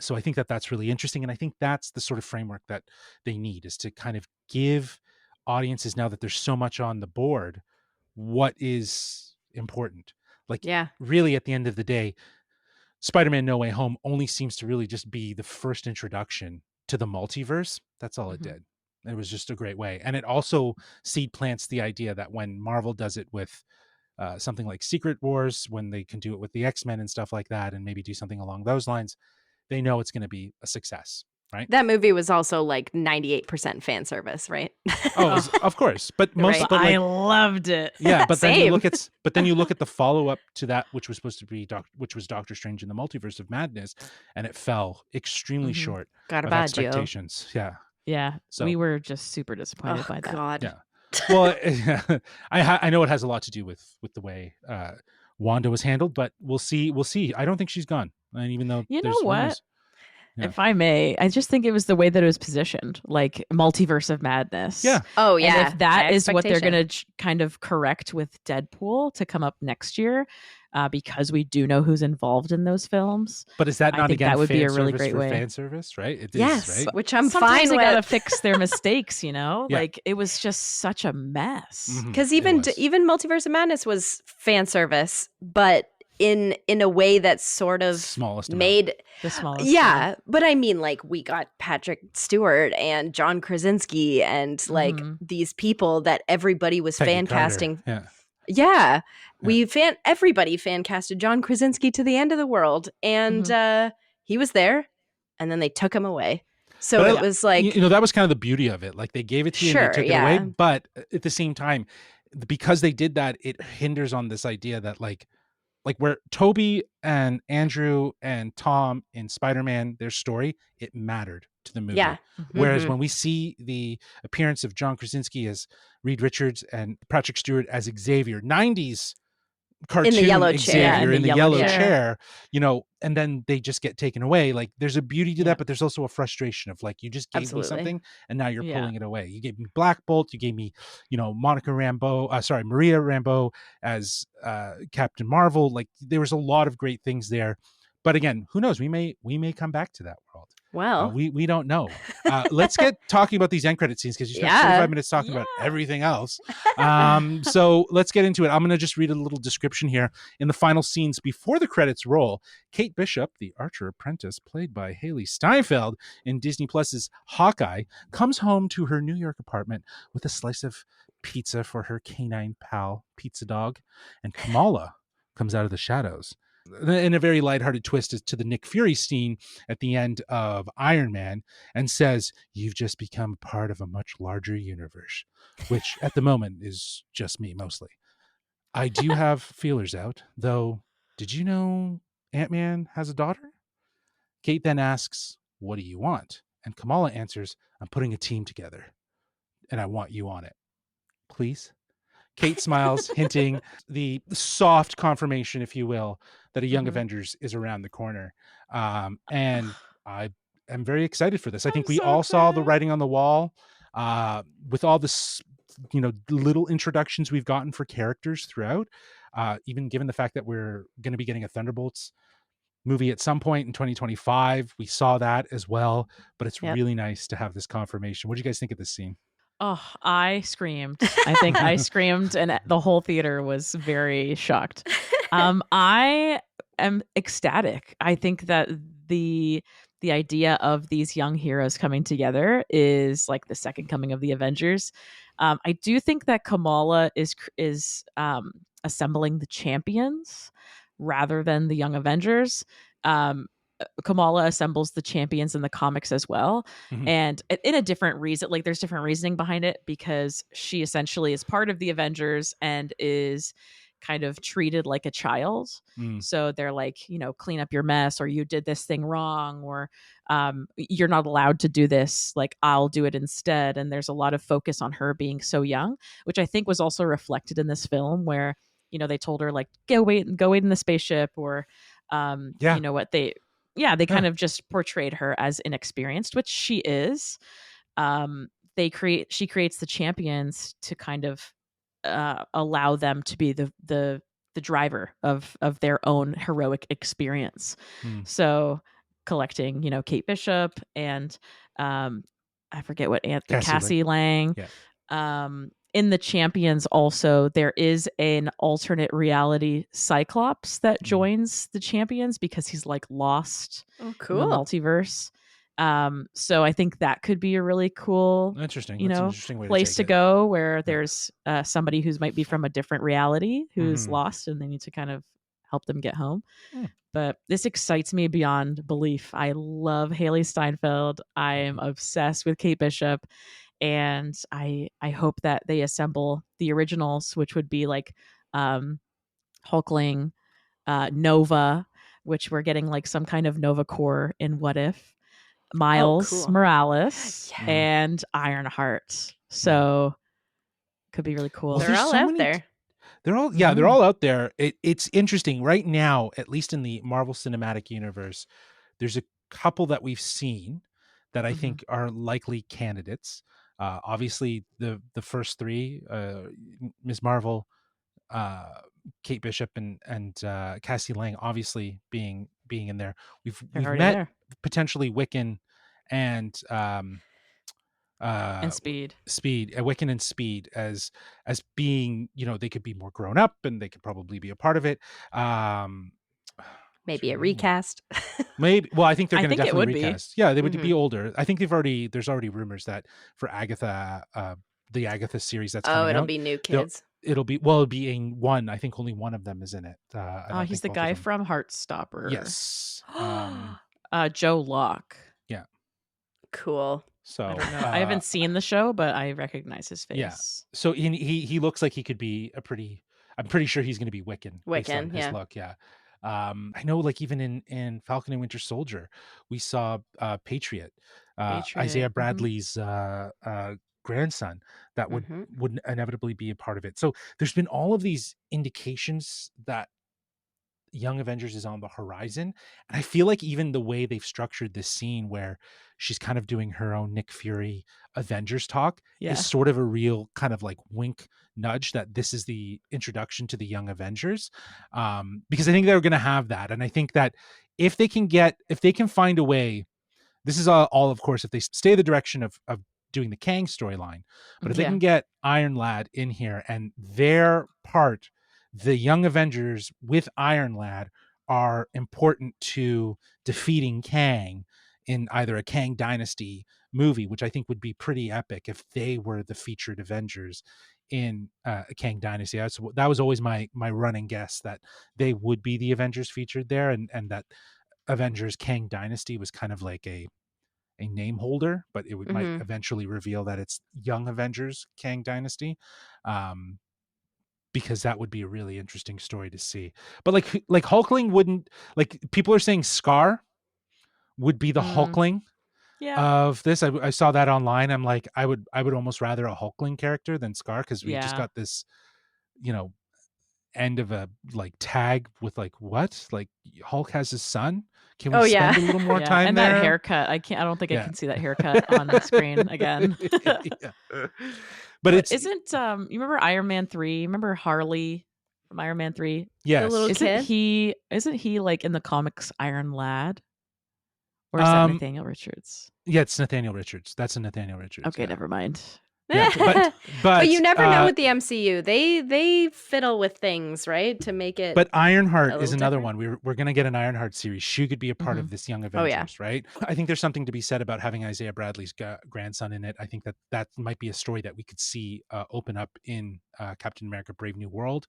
So I think that that's really interesting, and I think that's the sort of framework that they need, is to kind of give audiences, now that there's so much on the board, what is important. Like, Yeah. really, at the end of the day, Spider-Man No Way Home only seems to really just be the first introduction to the multiverse. That's all it did. It was just a great way. And it also seed plants the idea that when Marvel does it with something like Secret Wars, when they can do it with the X-Men and stuff like that, and maybe do something along those lines, they know it's going to be a success, right? That movie was also like 98% fan service, right? Oh, of course. But most, Right. but like, I loved it. yeah, but then you Same. look at, but then you look at the follow-up to that, which was supposed to be which was Doctor Strange in the Multiverse of Madness, and it fell extremely short of Garbaggio. expectations. Yeah. Yeah, So we were just super disappointed by that. God. yeah. Well, I know it has a lot to do with the way Wanda was handled, but we'll see. We'll see. I don't think she's gone. And even though You know there's what? rumors, yeah. If I may, I just think it was the way that it was positioned, like multiverse of madness. Yeah. Oh, yeah. And if that is what they're Expectation. going to kind of correct with Deadpool to come up next year, because we do know who's involved in those films. But is that I not think again that would fan be a really service great for way. fan service, right? It is, Yes, right? which I'm Sometimes fine they gotta with. fix their mistakes, you know? Yeah. Like it was just such a mess. Mhm, Because it even was. even Multiverse of Madness was fan service, but in a way that sort of Smallest amount. made The smallest. yeah, but I mean, like, we got Patrick Stewart and John Krasinski and like Mhm. these people that everybody was Peggy fan Carter, casting. Yeah. Yeah, everybody fan casted John Krasinski to the end of the world, and he was there, and then they took him away. So But it was like, you know, that was kind of the beauty of it. Like, they gave it to you and Sure, they took it yeah. away. But at the same time, because they did that, it hinders on this idea that like where Toby and Andrew and Tom in Spider-Man, their story, it mattered to the movie. yeah. Whereas Mhm. when we see the appearance of John Krasinski as Reed Richards and Patrick Stewart as Xavier, 90s cartoon yellow chair. Xavier Yeah, in the yellow chair. chair, you know, and then they just get taken away. Like, there's a beauty to Yeah. that, but there's also a frustration of like, you just gave Absolutely. me something and now you're Yeah. pulling it away. You gave me Black Bolt, you gave me, you know, Maria Rambeau as Captain Marvel. Like, there was a lot of great things there. But again, who knows? We may come back to that world. Well, We don't know. Let's get talking about these end credit scenes, because you spent Yeah. 45 minutes talking about everything else. So let's get into it. I'm going to just read a little description here. In the final scenes before the credits roll, Kate Bishop, the Archer apprentice played by Haley Steinfeld in Disney Plus's Hawkeye, comes home to her New York apartment with a slice of pizza for her canine pal, Pizza Dog, and Kamala comes out of the shadows. In a very lighthearted twist to the Nick Fury scene at the end of Iron Man, and says, "You've just become part of a much larger universe," which at the moment is just me mostly. I do have feelers out, though. Did you know Ant-Man has a daughter? Kate then asks, "What do you want?" And Kamala answers, "I'm putting a team together, and I want you on it. Please?" Kate smiles, hinting the soft confirmation, if you will, that a Young Avengers is around the corner. And I am very excited for this. I think we so all saw the excited. writing on the wall, with all this, you know, little introductions we've gotten for characters throughout. Even given the fact that we're going to be getting a Thunderbolts movie at some point in 2025, we saw that as well. But it's Yep. really nice to have this confirmation. What do you guys think of this scene? Oh, I screamed. I think I screamed, and the whole theater was very shocked. I am ecstatic. I think that the idea of these young heroes coming together is like the second coming of the Avengers. I do think that Kamala is assembling the champions rather than the Young Avengers. Kamala assembles the champions in the comics as well. Mhm. And in a different reason, like there's different reasoning behind it, because she essentially is part of the Avengers and is kind of treated like a child. So they're like, you know, clean up your mess, or you did this thing wrong, or you're not allowed to do this, like I'll do it instead. And there's a lot of focus on her being so young, which I think was also reflected in this film, where, you know, they told her like, go wait in the spaceship, or you know what, they kind of just portrayed her as inexperienced, which she is. she creates the champions to kind of allow them to be the driver of their own heroic experience. So collecting, Kate Bishop and I forget what Cassie Lang. Yeah. In the champions also, there is an alternate reality Cyclops that joins the champions because he's like lost in the multiverse. So I think that could be a really cool, interesting way place to go where there's somebody who's might be from a different reality who's lost and they need to kind of help them get home. But this excites me beyond belief. I love Haley Steinfeld. I am obsessed with Kate Bishop. And I hope that they assemble the originals, which would be like Hulkling, Nova, which we're getting like some kind of Nova Corps in What If, Miles Morales, and Ironheart. So could be really cool. They're all out there. They're all out there. It's interesting right now, at least in the Marvel Cinematic Universe. There's a couple that we've seen that I think are likely candidates. Obviously, the first three, Ms. Marvel, Kate Bishop, and Cassie Lang, obviously being in there. We've met there. Potentially Wiccan and Speed, Wiccan and Speed as being, they could be more grown up and they could probably be a part of it. Maybe a recast. Maybe. Well, I think they're going to definitely recast. Yeah, they would be older. I think there's already rumors that for Agatha, the Agatha series that's coming out. It'll be new kids. It'll be in one. I think only one of them is in it. He's the guy from Heartstopper. Yes. Joe Locke. Yeah. Cool. So I don't know. I haven't seen the show, but I recognize his face. Yeah. So he looks like he could be I'm pretty sure he's going to be Wiccan. Wiccan, his look, yeah. I know, like even in Falcon and Winter Soldier, we saw Patriot. Isaiah Bradley's grandson that would inevitably be a part of it. So there's been all of these indications that Young Avengers is on the horizon, and I feel like even the way they've structured this scene where she's kind of doing her own Nick Fury Avengers talk is sort of a real kind of like wink nudge that this is the introduction to the Young Avengers, because I think they're going to have that, and I think that if they can find a way, this is all of course if they stay the direction of doing the Kang storyline, but if they can get Iron Lad in here and their part, the Young Avengers with Iron Lad are important to defeating Kang in either a Kang Dynasty movie, which I think would be pretty epic if they were the featured Avengers in Kang Dynasty. That was always my running guess, that they would be the Avengers featured there, and that Avengers Kang Dynasty was kind of like a name holder, but it might eventually reveal that it's Young Avengers Kang Dynasty. Because that would be a really interesting story to see. But like Hulkling wouldn't, like people are saying Scar would be the Hulkling of this. I saw that online. I'm like, I would almost rather a Hulkling character than Scar, because we just got this, end of a like tag with like what? Like Hulk has his son. Can we spend a little more time and there? That haircut. I don't think I can see that haircut on the screen again. But it's isn't you remember Iron Man 3? Remember Harley from Iron Man 3? Yes. The little kid? Isn't he like in the comics Iron Lad? Or is that Nathaniel Richards? Yeah, it's Nathaniel Richards. That's a Nathaniel Richards. Okay, never mind. Yeah, but you never know with the MCU. They fiddle with things, right, to make it. But Ironheart is another one. We're going to get an Ironheart series. She could be a part of this Young Avengers, right? I think there's something to be said about having Isaiah Bradley's grandson in it. I think that might be a story that we could see open up in Captain America: Brave New World,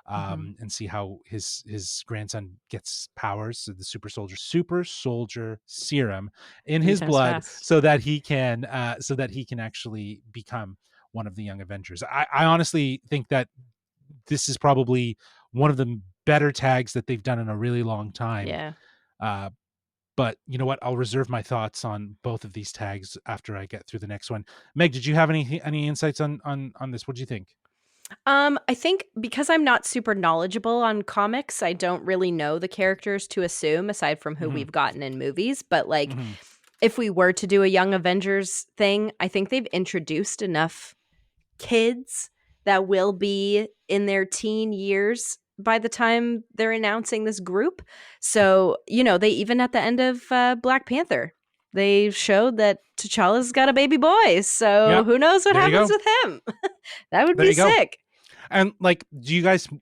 and see how his grandson gets powers, so the super soldier serum in his blood, so that he can actually become one of the Young Avengers. I honestly think that this is probably one of the better tags that they've done in a really long time. Yeah. But you know what? I'll reserve my thoughts on both of these tags after I get through the next one. Meg, did you have any insights on this? What do you think? I think because I'm not super knowledgeable on comics, I don't really know the characters to assume aside from who we've gotten in movies. But like, if we were to do a Young Avengers thing, I think they've introduced enough kids that will be in their teen years by the time they're announcing this group. So, they even at the end of Black Panther, they showed that T'Challa's got a baby boy. So who knows what happens with him? That would be sick. And like,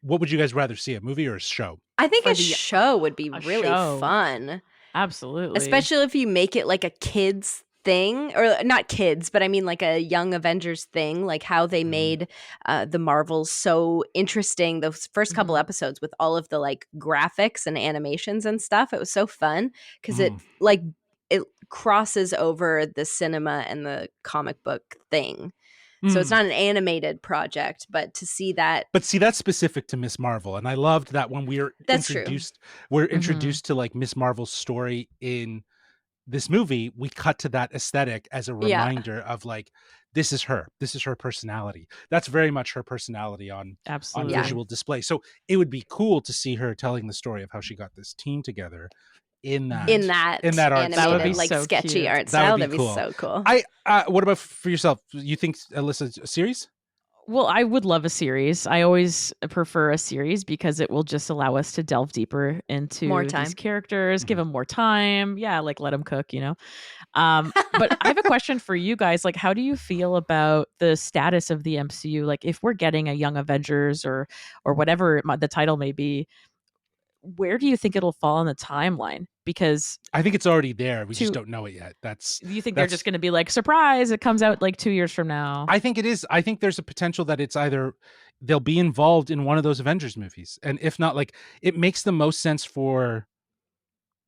what would you guys rather see, a movie or a show? I think a show would be really fun. Absolutely. Especially if you make it like a kids thing, or not kids, but I mean like a Young Avengers thing, like how they made the Marvels so interesting. Those first couple episodes with all of the like graphics and animations and stuff. It was so fun because it crosses over the cinema and the comic book thing. So it's not an animated project, but to see that. But see, that's specific to Miss Marvel. And I loved that when we're introduced to like Miss Marvel's story in this movie, we cut to that aesthetic as a reminder of like, this is her personality. That's very much her personality on visual display. So it would be cool to see her telling the story of how she got this team together in that art animated, that would be like so sketchy cute. art style. That'd be so cool. What about for yourself? You think, Alyssa, a series? Well, I would love a series. I always prefer a series because it will just allow us to delve deeper into these characters, give them more time. Yeah, like let them cook, But I have a question for you guys. Like, how do you feel about the status of the MCU? Like, if we're getting a Young Avengers or whatever the title may be, where do you think it'll fall in the timeline? Because I think it's already there. We just don't know it yet. You think they're just going to be like, surprise, it comes out like 2 years from now? I think it is. I think there's a potential that it's either they'll be involved in one of those Avengers movies. And if not, like, it makes the most sense for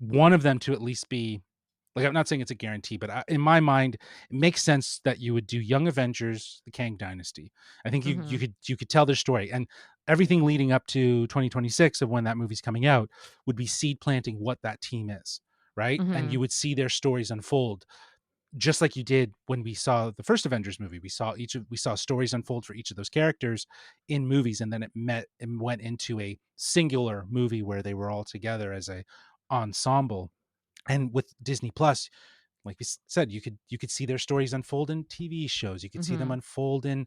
one of them to at least be, like, I'm not saying it's a guarantee, but in my mind, it makes sense that you would do Young Avengers, the Kang Dynasty. I think you could tell their story, and everything leading up to 2026 of when that movie's coming out would be seed planting what that team is, right? And you would see their stories unfold, just like you did when we saw the first Avengers movie. We saw stories unfold for each of those characters in movies, and then it went into a singular movie where they were all together as a ensemble. And with Disney Plus, like we said, you could see their stories unfold in TV shows. You could see them unfold in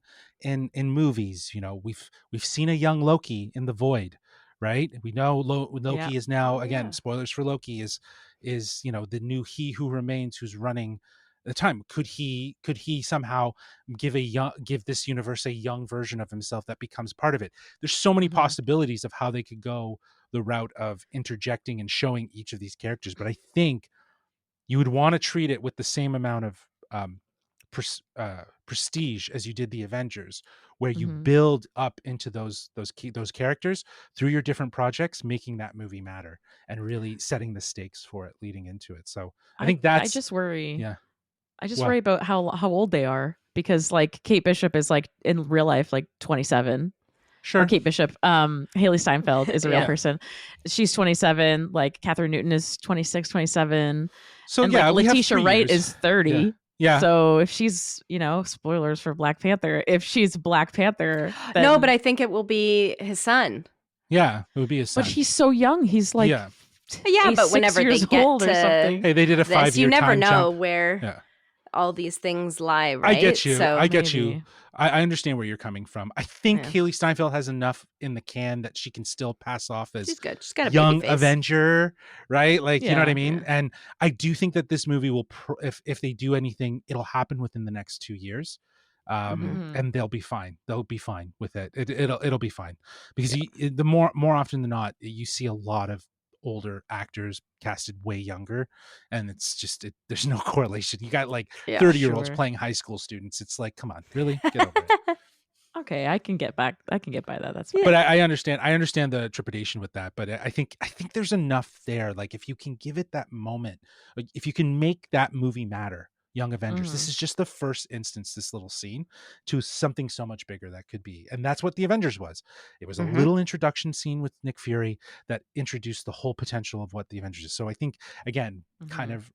movies. We've seen a young Loki in The Void, right? We know Loki is now, again, spoilers for Loki, is the new He Who Remains, who's running the time. Could he somehow give this universe a young version of himself that becomes part of it? There's so many possibilities of how they could go the route of interjecting and showing each of these characters, but I think you would want to treat it with the same amount of prestige as you did the Avengers, where you build up into those characters through your different projects, making that movie matter and really setting the stakes for it leading into it. So I think that's. I just worry. Yeah, I just worry about how old they are, because like Kate Bishop is like in real life like 27. Sure. Or Kate Bishop. Haley Steinfeld is a real person. She's 27. Like Catherine Newton is 26, 27. So and yeah, like Letitia Wright is 30. Yeah. So if she's, spoilers for Black Panther, if she's Black Panther, then... No, but I think it will be his son. Yeah, it would be his son. But he's so young. He's like, but whenever they get old to or something. Hey, they did a 5-year. You never know jump. where all these things lie, right? I get you. So I get you. I understand where you're coming from. I think Haley Steinfeld has enough in the can that she can still pass off as she's good. She's got a young baby face. Avenger, right? Like, you know what I mean? Yeah. And I do think that this movie will, if they do anything, it'll happen within the next 2 years. And they'll be fine. They'll be fine with it. It'll be fine, because the more often than not, you see a lot of older actors casted way younger, and it's just there's no correlation. You got like 30-year-olds playing high school students. It's like, come on, really? Get over it. Okay, I can get by that. That's fine. But I understand the trepidation with that, but I think there's enough there. Like, if you can give it that moment, like if you can make that movie matter, Young Avengers, this is just the first instance, this little scene, to something so much bigger that could be. And that's what the Avengers was. It was a little introduction scene with Nick Fury that introduced the whole potential of what the Avengers is. So I think, again, kind of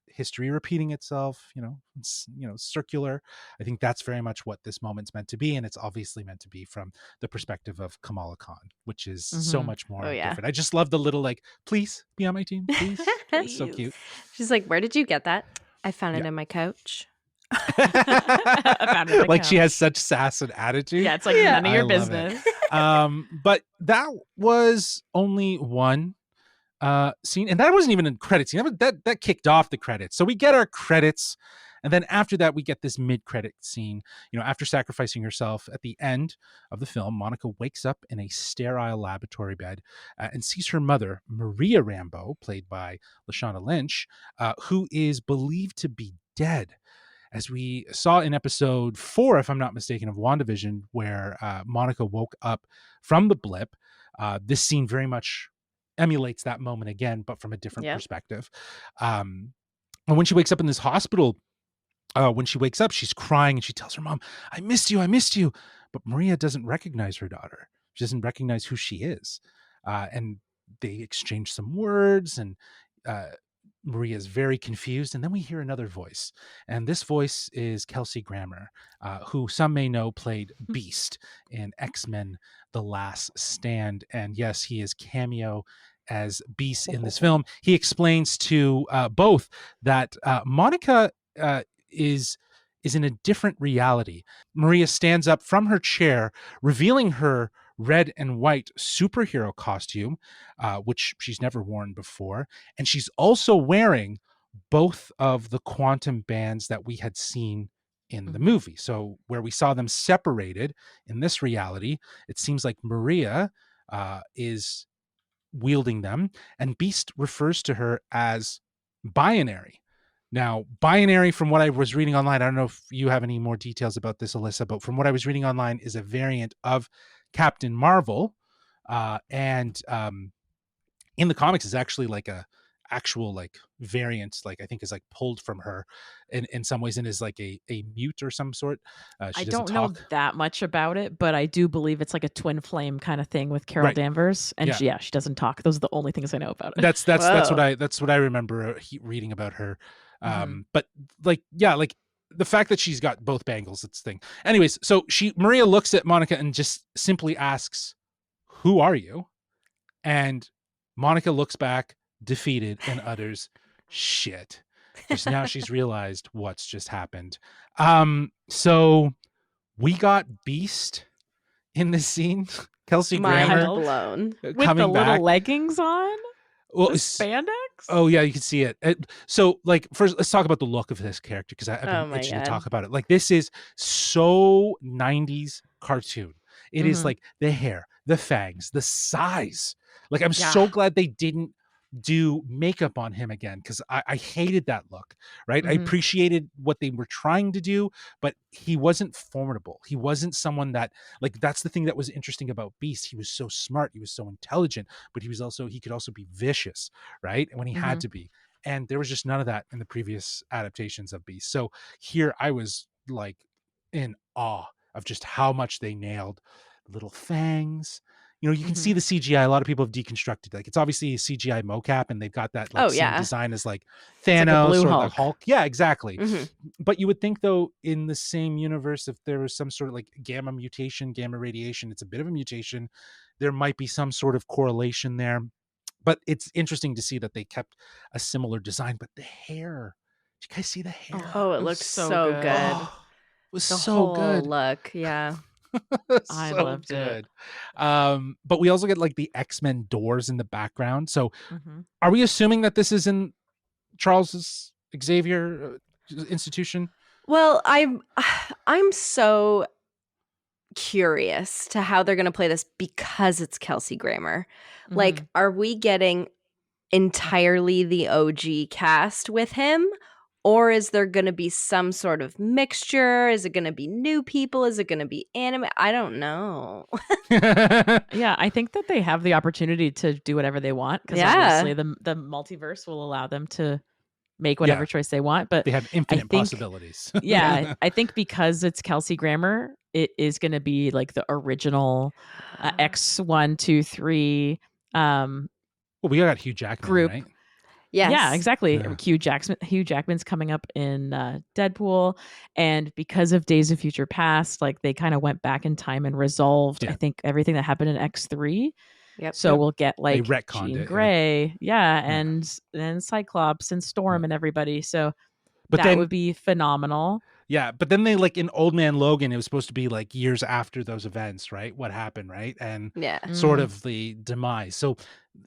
history repeating itself, it's, circular. I think that's very much what this moment's meant to be. And it's obviously meant to be from the perspective of Kamala Khan, which is so much more different. I just love the little, like, please be on my team, please. It's so cute. She's like, where did you get that? I found it in my couch. Like she has such sass and attitude. Yeah, it's like none of your business. But that was only one scene, and that wasn't even a credit scene. That kicked off the credits. So we get our credits, and then after that we get this mid-credit scene. After sacrificing herself at the end of the film, Monica wakes up in a sterile laboratory bed and sees her mother, Maria Rambeau, played by Lashana Lynch, who is believed to be dead. As we saw in episode 4, if I'm not mistaken, of WandaVision, where Monica woke up from the blip, this scene very much emulates that moment again, but from a different perspective. And when she wakes up in this hospital, when she wakes up, she's crying and she tells her mom, I missed you. But Maria doesn't recognize her daughter. She doesn't recognize who she is. And they exchange some words, and Maria is very confused. And then we hear another voice. And this voice is Kelsey Grammer, who some may know played Beast in X-Men The Last Stand. And yes, he is cameo as Beast in this film. He explains to both that Monica is in a different reality. Maria stands up from her chair, revealing her red and white superhero costume, which she's never worn before. And she's also wearing both of the quantum bands that we had seen in the movie. So where we saw them separated in this reality, it seems like Maria is wielding them, and Beast refers to her as binary. Now, binary, from what I was reading online, I don't know if you have any more details about this, Alyssa, but from what I was reading online, is a variant of Captain Marvel. And in the comics is actually like a actual like variant, like I think is like pulled from her in some ways, and is like a mute or some sort. I don't know that much about it, but I do believe it's like a twin flame kind of thing with Carol Danvers, and she doesn't talk. Those are the only things I know about it. That's what I remember reading about her. But like the fact that she's got both bangles, it's the thing. Anyways, so Maria looks at Monica and just simply asks, "Who are you?" And Monica looks back, defeated, and utters, "Shit." Because now she's realized what's just happened. So we got Beast in this scene. Kelsey Grammer blown with the little leggings on. Well, spandex. Oh yeah, you can see it. So like, first let's talk about the look of this character, because I've been itching to talk about it. Like, this is so 90s cartoon. It is like the hair, the fangs, the size. Like, I'm so glad they didn't do makeup on him again, because I hated that look, right? I appreciated what they were trying to do, but he wasn't formidable. He wasn't someone that, like, that's the thing that was interesting about Beast. He was so smart, he was so intelligent, but he could also be vicious, right? And when he had to be. And there was just none of that in the previous adaptations of Beast. So here I was like in awe of just how much they nailed the little fangs. You can see the CGI. A lot of people have deconstructed. Like, it's obviously a CGI mocap, and they've got that same design as like Thanos or the Hulk. Yeah, exactly. But you would think, though, in the same universe, if there was some sort of like gamma mutation, gamma radiation, it's a bit of a mutation, there might be some sort of correlation there. But it's interesting to see that they kept a similar design. But the hair, did you guys see the hair? Oh, it looks so good. Oh, it was the so whole good. Look, yeah. I loved it. But we also get like the X-Men doors in the background. So are we assuming that this is in Charles's Xavier institution? Well, I'm so curious to how they're going to play this, because it's Kelsey Grammer. Like, are we getting entirely the OG cast with him? Or is there going to be some sort of mixture? Is it going to be new people? Is it going to be anime? I don't know. Yeah, I think that they have the opportunity to do whatever they want, because obviously the multiverse will allow them to make whatever choice they want. But they have infinite possibilities. Yeah, I think because it's Kelsey Grammer, it is going to be like the original X1, 2, 3. Well, we got Hugh Jackman group. Right? Yes. Yeah, exactly. Yeah. Hugh Jackman's coming up in Deadpool, and because of Days of Future Past, like, they kind of went back in time and resolved, I think, everything that happened in X3. Yep. So we'll get like Jean Grey, and then Cyclops and Storm and everybody. So But that then would be phenomenal. yeah, but then they like in Old Man Logan, it was supposed to be like years after those events, right? What happened, right? And Yeah. sort of the demise. So,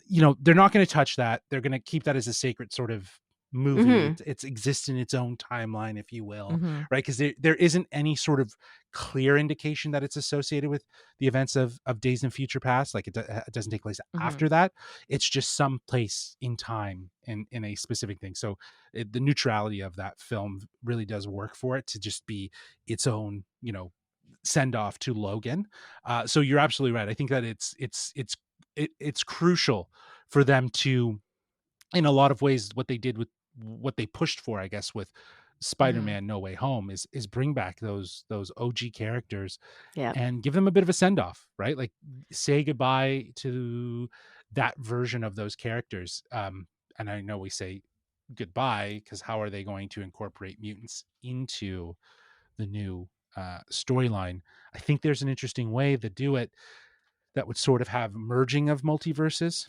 they're not going to touch that. They're going to keep that as a sacred sort of movie. It's exists in its own timeline, if you will, right? Because there isn't any sort of clear indication that it's associated with the events of Days in Future Past. Like it doesn't take place after that. It's just some place in time in a specific thing. So the neutrality of that film really does work for it to just be its own, send off to Logan. So you're absolutely right. I think that it's crucial for them to, in a lot of ways, what they did with what they pushed for, I guess, with Spider-Man No Way Home is bring back those OG characters and give them a bit of a send-off, right? Like say goodbye to that version of those characters. And I know we say goodbye because how are they going to incorporate mutants into the new storyline? I think there's an interesting way to do it that would sort of have merging of multiverses,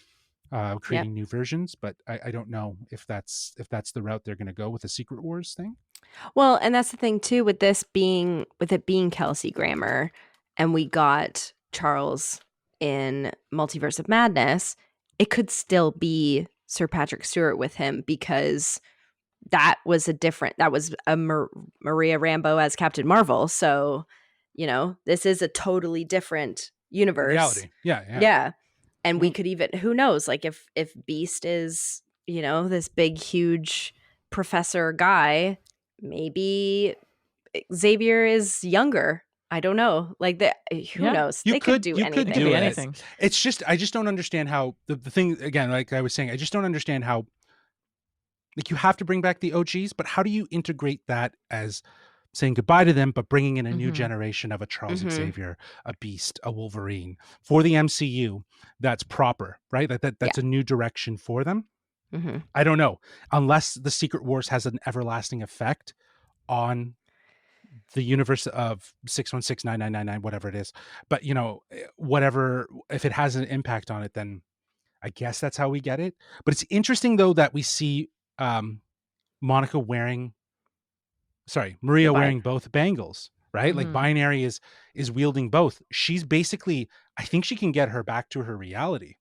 creating new versions, but I don't know if that's the route they're going to go with the Secret Wars thing. Well, and that's the thing too with it being Kelsey Grammer, and we got Charles in Multiverse of Madness. It could still be Sir Patrick Stewart with him because that was a Maria Rambeau as Captain Marvel. So, this is a totally different universe. Reality. Yeah. Yeah. And we could even, who knows, like if Beast is, this big, huge professor guy, maybe Xavier is younger. I don't know. Like who knows? They could do anything. It's just, I just don't understand how the thing, again, like I was saying, I just don't understand how, like, you have to bring back the OGs, but how do you integrate that as saying goodbye to them, but bringing in a new generation of a Charles Xavier, a Beast, a Wolverine for the MCU that's proper, right? That's a new direction for them. I don't know, unless the Secret Wars has an everlasting effect on the universe of 6169999, whatever it is. But whatever, if it has an impact on it, then I guess that's how we get it. But it's interesting though that we see Maria wearing both bangles, right? Like Binary is wielding both. She's basically, I think she can get her back to her reality.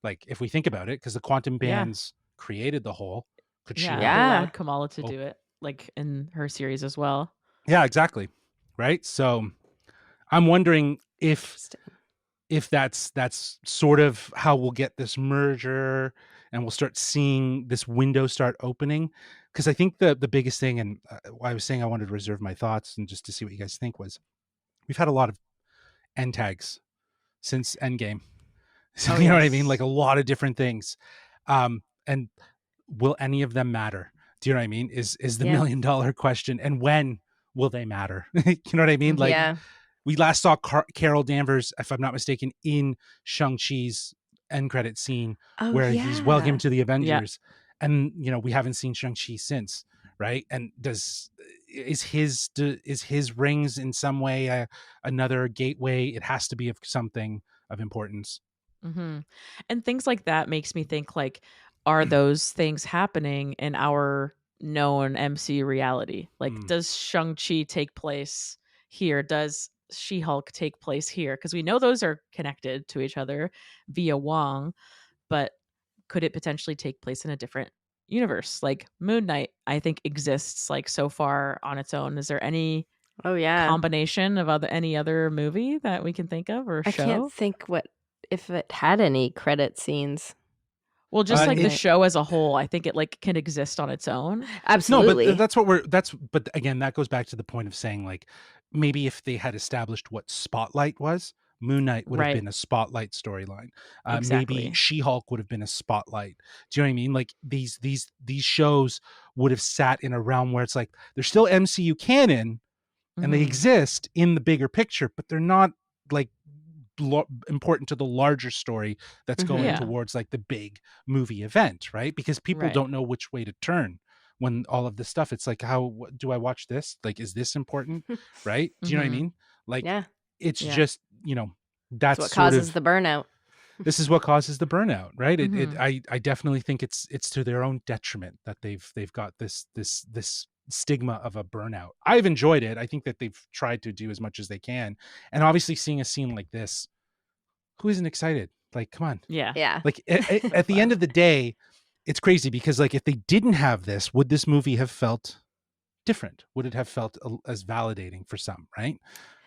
Like if we think about it, because the quantum bands created the whole. Could she allowed Kamala to do it, like in her series as well. Yeah, exactly. Right. So I'm wondering if that's sort of how we'll get this merger and we'll start seeing this window start opening. Because I think the biggest thing, and I was saying I wanted to reserve my thoughts and just to see what you guys think, was we've had a lot of end tags since Endgame. So you know what I mean? Like a lot of different things. And will any of them matter? Do you know what I mean? Is the $1 million question. And when will they matter? You know what I mean? Like we last saw Carol Danvers, if I'm not mistaken, in Shang-Chi's end credit scene where he's welcome to the Avengers. And we haven't seen Shang-Chi since, right? And is his rings in some way another gateway? It has to be of something of importance. And things like that makes me think, like, are those things happening in our known MCU reality? Like, does Shang-Chi take place here? Does She-Hulk take place here? Because we know those are connected to each other via Wong, but could it potentially take place in a different universe? Like Moon Knight, I think, exists like so far on its own. Is there any combination of any other movie that we can think of or show? I can't think if it had any credit scenes. Well, just like the show as a whole, I think it like can exist on its own. Absolutely. No, but again, that goes back to the point of saying, like, maybe if they had established what Spotlight was, Moon Knight would have been a Spotlight storyline. Maybe She-Hulk would have been a Spotlight. Do you know what I mean? Like these shows would have sat in a realm where it's like they're still MCU canon and they exist in the bigger picture, but they're not like important to the larger story that's going towards like the big movie event, right? Because people don't know which way to turn when all of this stuff, it's like, how do I watch this? Like, is this important? Right? Do you know what I mean? Like, it's just, that's what causes the burnout. this is what causes the burnout, right? Mhm. I definitely think it's to their own detriment that they've got this stigma of a burnout. I've enjoyed it. I think that they've tried to do as much as they can, and obviously seeing a scene like this, who isn't excited? Like, come on. Yeah. Yeah. Like So at the end fun. of the day, it's crazy because like if they didn't have this, would this movie have felt different? Would it have felt as validating for some, right?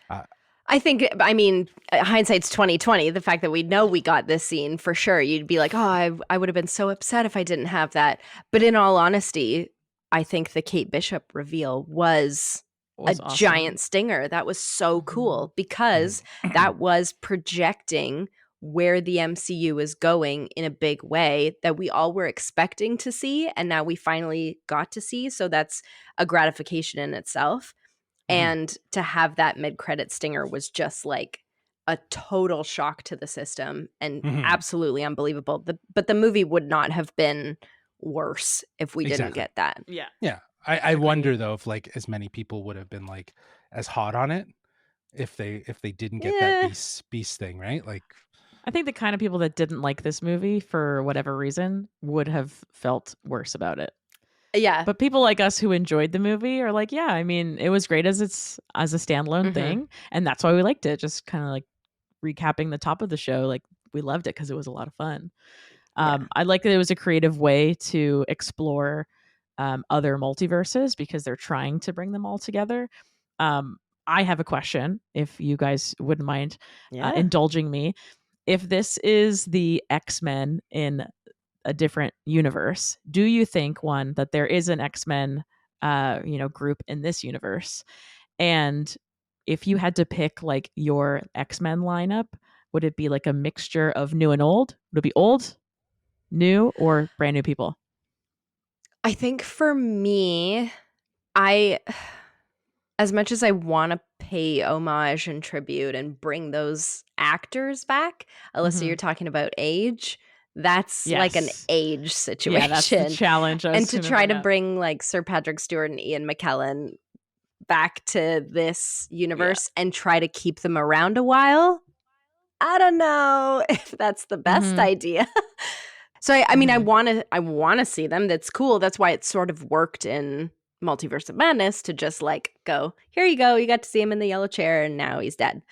Uh, I think, I mean, hindsight's 2020. The fact that we know we got this scene for sure, you'd be like, oh, I would have been so upset if I didn't have that. But in all honesty, I think the Kate Bishop reveal was a Was awesome. giant stinger. That was so cool because that was projecting where the MCU is going in a big way that we all were expecting to see. And now we finally got to see. So that's a gratification in itself. And to have that mid-credit stinger was just like a total shock to the system and absolutely unbelievable. But the movie would not have been worse if we didn't get that. Yeah. Yeah. I wonder though if like as many people would have been like as hot on it if they didn't get that beast thing, right? Like I think the kind of people that didn't like this movie for whatever reason would have felt worse about it. Yeah. But people like us who enjoyed the movie are like, yeah, I mean, it was great as a standalone thing, and that's why we liked it. Just kind of like recapping the top of the show, like we loved it because it was a lot of fun. I like that it was a creative way to explore other multiverses because they're trying to bring them all together. I have a question, if you guys wouldn't mind indulging me. If this is the X-Men in a different universe, do you think, one, that there is an X-Men group in this universe? And if you had to pick like your X-Men lineup, would it be like a mixture of new and old? Would it be old, new, or brand new people? I think for me, as much as I want to pay homage and tribute and bring those actors back, Alyssa, you're talking about age. That's like an age situation. Yeah, that's the challenge. And to try to bring like Sir Patrick Stewart and Ian McKellen back to this universe and try to keep them around a while, I don't know if that's the best idea. So I mean, I want to see them. That's cool. That's why it sort of worked in Multiverse of Madness to just like go, here you go. You got to see him in the yellow chair and now he's dead.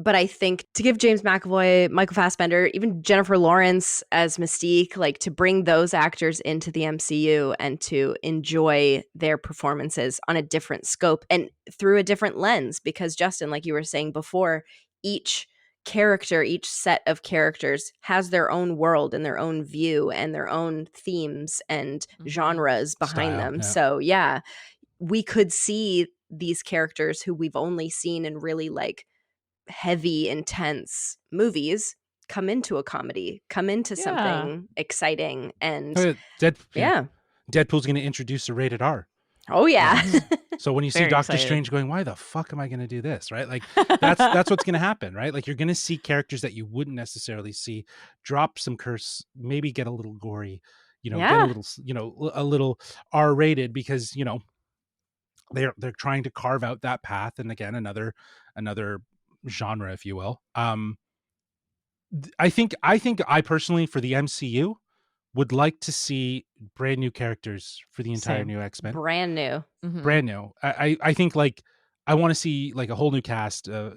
But I think to give James McAvoy, Michael Fassbender, even Jennifer Lawrence as Mystique, like to bring those actors into the MCU and to enjoy their performances on a different scope and through a different lens. Because Justin, like you were saying before, each character, each set of characters has their own world and their own view and their own themes and genres behind them. Yeah. So yeah, we could see these characters who we've only seen in really like heavy, intense movies come into a comedy, come into something exciting. And Deadpool's going to introduce a rated R. Oh yeah. So when you see Doctor Strange going, why the fuck am I going to do this? Right? Like that's what's going to happen, right? Like you're going to see characters that you wouldn't necessarily see drop some curse, maybe get a little gory, get a little, a little R rated because, they're trying to carve out that path. And again, another genre, if you will. I think I personally, for the MCU, would like to see brand new characters for the entire new X-Men. Brand new. Brand new. I think like I want to see like a whole new cast. I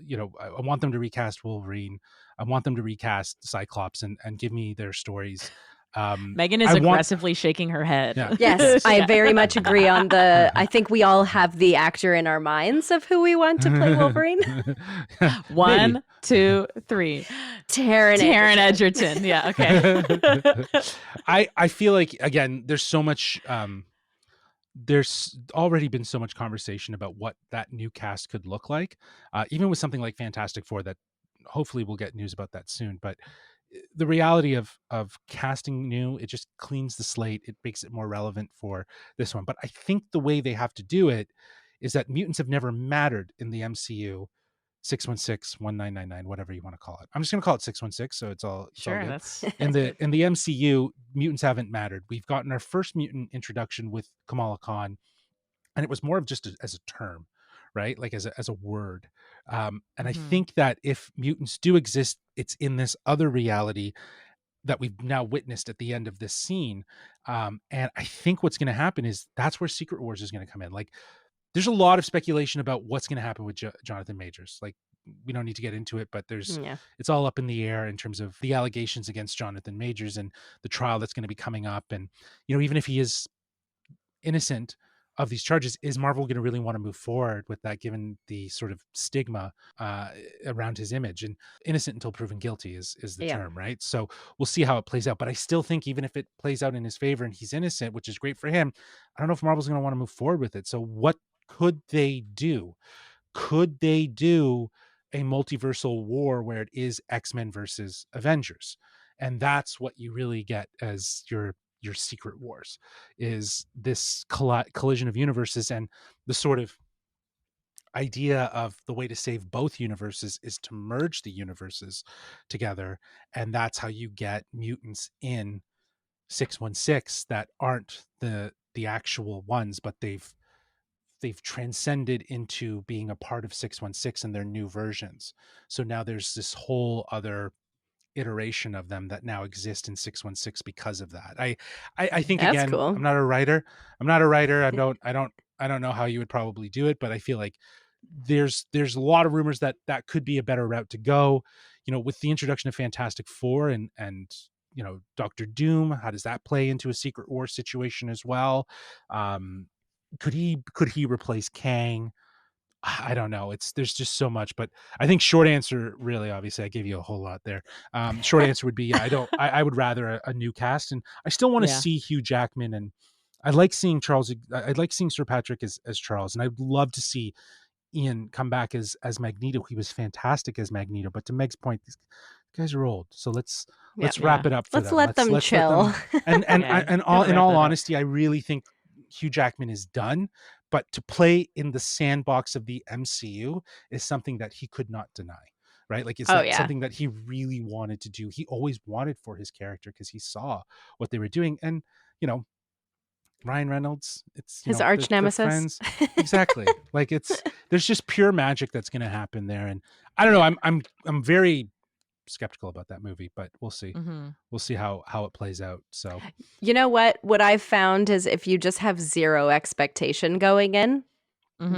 want them to recast Wolverine. I want them to recast Cyclops and give me their stories. Megan is aggressively shaking her head. Yeah. Yes, I very much agree on I think we all have the actor in our minds of who we want to play Wolverine. 1, 2, 3. Taron Egerton. Yeah, okay. I feel like, again, there's so much, there's already been so much conversation about what that new cast could look like, even with something like Fantastic Four that hopefully we'll get news about that soon. But the reality of casting new, it just cleans the slate. It makes it more relevant for this one. But I think the way they have to do it is that mutants have never mattered in the MCU. 616, 1999, whatever you want to call it. I'm just going to call it 616. So it's all sure. That's in the MCU, mutants haven't mattered. We've gotten our first mutant introduction with Kamala Khan, and it was more of just as a term, right? Like as a word. And I think that if mutants do exist, it's in this other reality that we've now witnessed at the end of this scene. And I think what's going to happen is that's where Secret Wars is going to come in. Like, there's a lot of speculation about what's going to happen with Jonathan Majors. Like, we don't need to get into it, but it's all up in the air in terms of the allegations against Jonathan Majors and the trial that's going to be coming up. And, even if he is innocent of these charges, is Marvel going to really want to move forward with that, given the sort of stigma around his image? And innocent until proven guilty is the term, right? So we'll see how it plays out. But I still think even if it plays out in his favor and he's innocent, which is great for him, I don't know if Marvel's going to want to move forward with it. So what could they do? Could they do a multiversal war where it is X-Men versus Avengers? And that's what you really get as your Secret Wars, is this collision of universes. And the sort of idea of the way to save both universes is to merge the universes together. And that's how you get mutants in 616 that aren't the actual ones, but they've transcended into being a part of 616 and their new versions. So now there's this whole other iteration of them that now exist in 616 because of that. I think, that's again, cool. I'm not a writer. I don't know how you would probably do it, but I feel like there's a lot of rumors that could be a better route to go, with the introduction of Fantastic Four and Doctor Doom. How does that play into a Secret War situation as well? Could he replace Kang? I don't know. There's just so much, but I think short answer, really, obviously I gave you a whole lot there. Short answer would be, I would rather a new cast, and I still want to see Hugh Jackman, and I like seeing Sir Patrick as Charles, and I'd love to see Ian come back as Magneto. He was fantastic as Magneto, but to Meg's point, these guys are old. So let's wrap it up for them. Let's chill. In all honesty, I really think Hugh Jackman is done, but to play in the sandbox of the MCU is something that he could not deny, right? Like, it's something that he really wanted to do. He always wanted for his character because he saw what they were doing. And, Ryan Reynolds, it's his arch nemesis. Exactly. Like, there's just pure magic that's going to happen there. And I don't know, I'm very skeptical about that movie, but we'll see. We'll see how it plays out. So, you know what I've found is, if you just have zero expectation going in,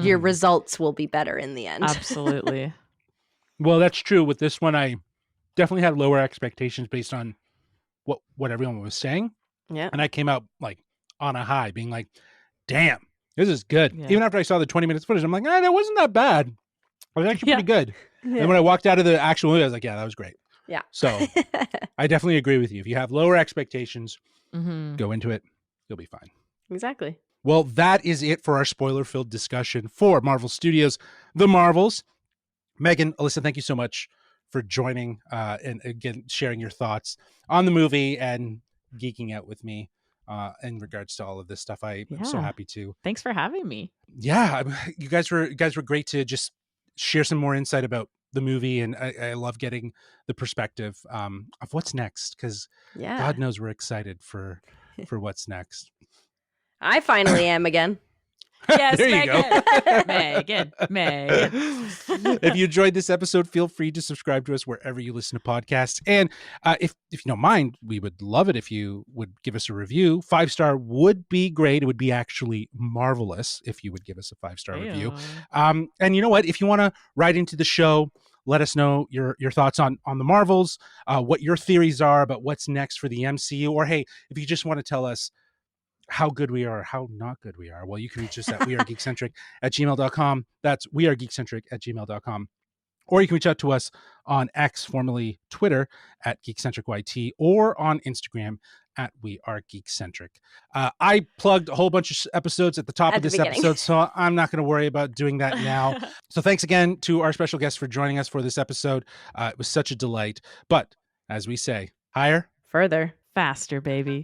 your results will be better in the end. Absolutely. Well, that's true. With this one, I definitely had lower expectations based on what everyone was saying. Yeah. And I came out like on a high, being like, damn, this is good. Even after I saw the 20 minutes footage, I'm like, that wasn't that bad. It was actually pretty good. And when I walked out of the actual movie, I was like, yeah, that was great. Yeah. So I definitely agree with you. If you have lower expectations, go into it. You'll be fine. Exactly. Well, that is it for our spoiler-filled discussion for Marvel Studios' The Marvels. Megan, Alyssa, thank you so much for joining and, again, sharing your thoughts on the movie and geeking out with me in regards to all of this stuff. I'm so happy to. Thanks for having me. Yeah, you guys were great to just share some more insight about the movie, and I love getting the perspective of what's next, because God knows we're excited for what's next. I finally am again. Yes, there you go. Megan. If you enjoyed this episode, feel free to subscribe to us wherever you listen to podcasts. And if you don't mind, we would love it if you would give us a review. 5-star would be great. It would be actually marvelous if you would give us a 5-star review. And you know what? If you want to write into the show, let us know your thoughts on the Marvels, what your theories are about what's next for the MCU, or hey, if you just want to tell us how good we are or how not good we are, well, you can reach us at wearegeekcentric@gmail.com. That's wearegeekcentric@gmail.com. Or you can reach out to us on X, formerly Twitter, at GeekcentricYT, or on Instagram at wearegeekcentric. I plugged a whole bunch of episodes at the top of this episode, so I'm not going to worry about doing that now. So thanks again to our special guest for joining us for this episode. It was such a delight. But as we say, higher, further, faster, baby.